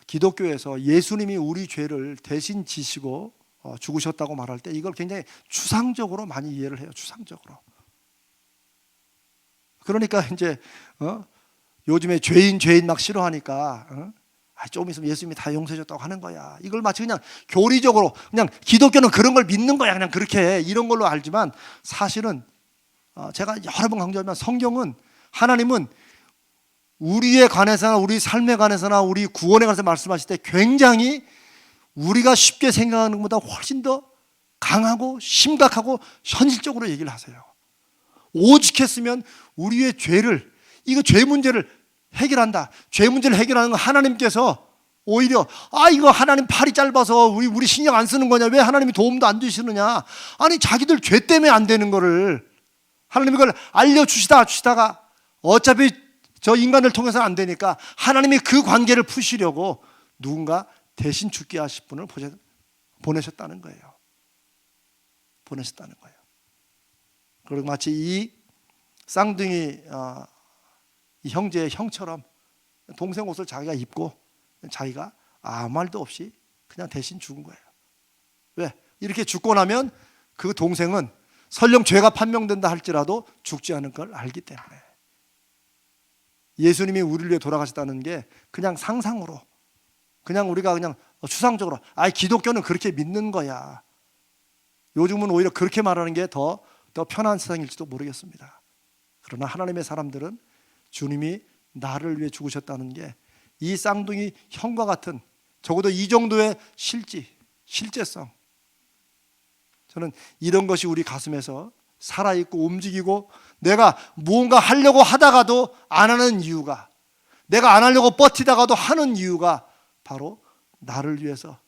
기독교에서 예수님이 우리 죄를 대신 지시고 죽으셨다고 말할 때 이걸 굉장히 추상적으로 많이 이해를 해요. 추상적으로. 그러니까 이제 요즘에 죄인 막 싫어하니까 조금 있으면 예수님이 다 용서해 줬다고 하는 거야. 이걸 마치 그냥 교리적으로 그냥 기독교는 그런 걸 믿는 거야. 그냥 그렇게 이런 걸로 알지만 사실은 제가 여러 번 강조하지만 성경은, 하나님은 우리에 관해서나 우리 삶에 관해서나 우리 구원에 관해서 말씀하실 때 굉장히 우리가 쉽게 생각하는 것보다 훨씬 더 강하고 심각하고 현실적으로 얘기를 하세요. 오직했으면 우리의 죄를, 이거 죄 문제를 해결한다. 죄 문제를 해결하는 건 하나님께서 오히려 이거 하나님 팔이 짧아서 우리 신경 안 쓰는 거냐, 왜 하나님이 도움도 안 주시느냐. 아니 자기들 죄 때문에 안 되는 거를 하나님이 그걸 알려주시다가 어차피 저 인간을 통해서는 안 되니까 하나님이 그 관계를 푸시려고 누군가 대신 죽게 하실 분을 보내셨다는 거예요. 보내셨다는 거예요. 그리고 마치 이 쌍둥이 이 형제의 형처럼 동생 옷을 자기가 입고 자기가 아무 말도 없이 그냥 대신 죽은 거예요. 왜? 이렇게 죽고 나면 그 동생은 설령 죄가 판명된다 할지라도 죽지 않을 걸 알기 때문에. 예수님이 우리를 위해 돌아가셨다는 게 그냥 상상으로, 그냥 우리가 그냥 추상적으로 기독교는 그렇게 믿는 거야. 요즘은 오히려 그렇게 말하는 게 더 편한 세상일지도 모르겠습니다. 그러나 하나님의 사람들은 주님이 나를 위해 죽으셨다는 게 이 쌍둥이 형과 같은, 적어도 이 정도의 실제성, 저는 이런 것이 우리 가슴에서 살아있고 움직이고, 내가 무언가 하려고 하다가도 안 하는 이유가, 내가 안 하려고 버티다가도 하는 이유가 바로 나를 위해서,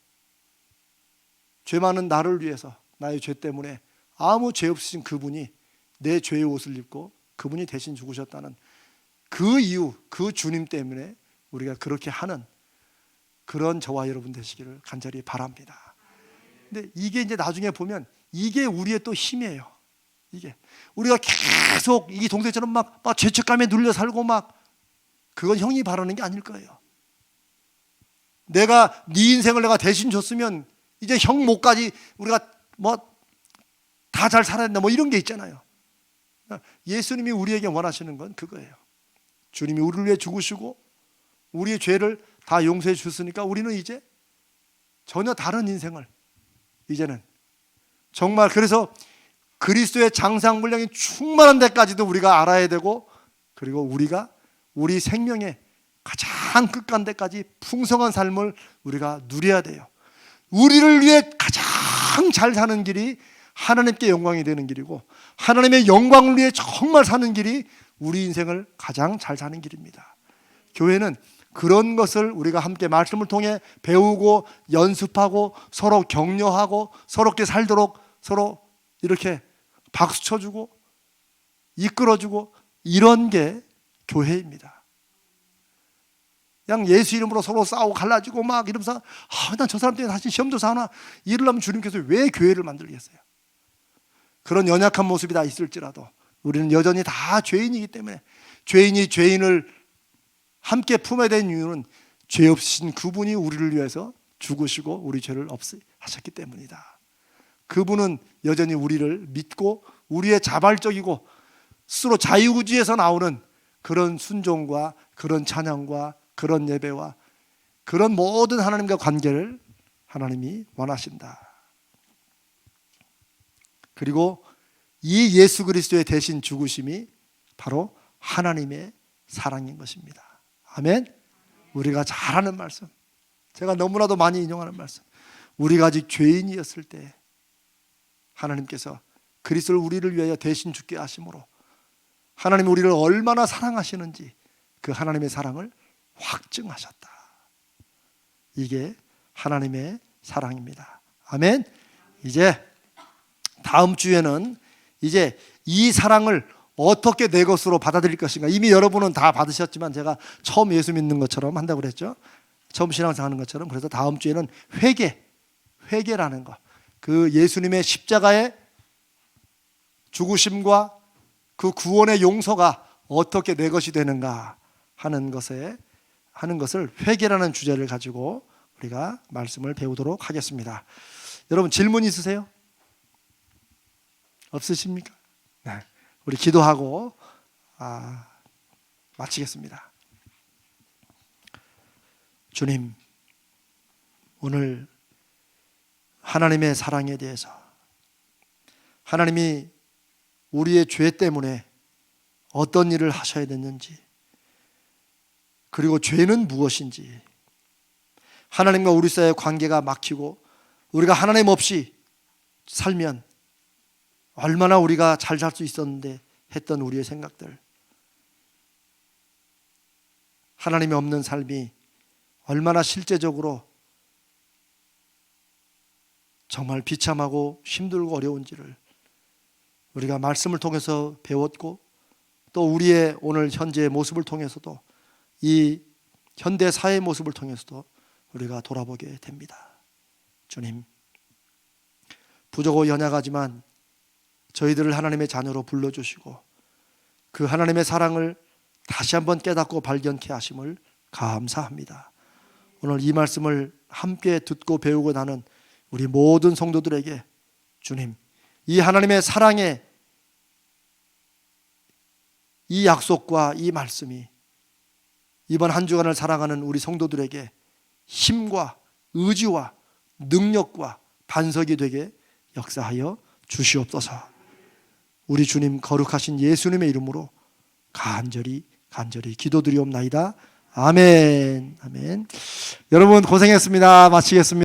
죄 많은 나를 위해서, 나의 죄 때문에 아무 죄 없으신 그분이 내 죄의 옷을 입고 그분이 대신 죽으셨다는 그 이유, 그 주님 때문에 우리가 그렇게 하는 그런 저와 여러분 되시기를 간절히 바랍니다. 근데 이게 이제 나중에 보면 이게 우리의 또 힘이에요. 이게 우리가 계속 이 동생처럼 막 죄책감에 눌려 살고 그건 형이 바라는 게 아닐 거예요. 내가 네 인생을 내가 대신 줬으면 이제 형 목까지 우리가 다 잘 살아야 된다 이런 게 있잖아요. 예수님이 우리에게 원하시는 건 그거예요. 주님이 우리를 위해 죽으시고 우리의 죄를 다 용서해 주셨으니까 우리는 이제 전혀 다른 인생을, 이제는 정말, 그래서 그리스도의 장상 분량이 충만한 데까지도 우리가 알아야 되고, 그리고 우리가 우리 생명의 가장 끝간 데까지 풍성한 삶을 우리가 누려야 돼요. 우리를 위해 가장 잘 사는 길이 하나님께 영광이 되는 길이고, 하나님의 영광을 위해 정말 사는 길이 우리 인생을 가장 잘 사는 길입니다. 교회는 그런 것을 우리가 함께 말씀을 통해 배우고 연습하고 서로 격려하고 서럽게 살도록 서로 이렇게 박수 쳐주고 이끌어주고, 이런 게 교회입니다. 그냥 예수 이름으로 서로 싸우고 갈라지고 이러면서 난 저 사람 때문에 다시 시험조사 하나, 이러려면 주님께서 왜 교회를 만들겠어요? 그런 연약한 모습이 다 있을지라도 우리는 여전히 다 죄인이기 때문에, 죄인이 죄인을 함께 품어야 되는 이유는 죄 없으신 그분이 우리를 위해서 죽으시고 우리 죄를 없애하셨기 때문이다. 그분은 여전히 우리를 믿고 우리의 자발적이고 스스로 자유의지에서 나오는 그런 순종과 그런 찬양과 그런 예배와 그런 모든 하나님과 관계를 하나님이 원하신다. 그리고 이 예수 그리스도의 대신 죽으심이 바로 하나님의 사랑인 것입니다. 아멘. 우리가 잘 아는 말씀, 제가 너무나도 많이 인용하는 말씀, 우리가 아직 죄인이었을 때 하나님께서 그리스도를 우리를 위하여 대신 죽게 하심으로 하나님이 우리를 얼마나 사랑하시는지 그 하나님의 사랑을 확증하셨다. 이게 하나님의 사랑입니다. 아멘. 이제 다음 주에는 이제 이 사랑을 어떻게 내 것으로 받아들일 것인가. 이미 여러분은 다 받으셨지만 제가 처음 예수 믿는 것처럼 한다고 그랬죠. 처음 신앙생활 하는 것처럼. 그래서 다음 주에는 회개라는 것, 그 예수님의 십자가의 죽으심과 그 구원의 용서가 어떻게 내 것이 되는가 하는 것을 회개라는 주제를 가지고 우리가 말씀을 배우도록 하겠습니다. 여러분 질문 있으세요? 없으십니까? 네. 우리 기도하고 마치겠습니다. 주님, 오늘 하나님의 사랑에 대해서, 하나님이 우리의 죄 때문에 어떤 일을 하셔야 됐는지, 그리고 죄는 무엇인지, 하나님과 우리 사이의 관계가 막히고 우리가 하나님 없이 살면 얼마나 우리가 잘 살 수 있었는데 했던 우리의 생각들, 하나님이 없는 삶이 얼마나 실제적으로 정말 비참하고 힘들고 어려운지를 우리가 말씀을 통해서 배웠고, 또 우리의 오늘 현재의 모습을 통해서도, 이 현대 사회의 모습을 통해서도 우리가 돌아보게 됩니다. 주님, 부족하고 연약하지만 저희들을 하나님의 자녀로 불러주시고 그 하나님의 사랑을 다시 한번 깨닫고 발견케 하심을 감사합니다. 오늘 이 말씀을 함께 듣고 배우고 나는 우리 모든 성도들에게 주님, 이 하나님의 사랑의 이 약속과 이 말씀이 이번 한 주간을 살아가는 우리 성도들에게 힘과 의지와 능력과 반석이 되게 역사하여 주시옵소서. 우리 주님 거룩하신 예수님의 이름으로 간절히 기도드리옵나이다. 아멘. 아멘. 여러분 고생했습니다. 마치겠습니다.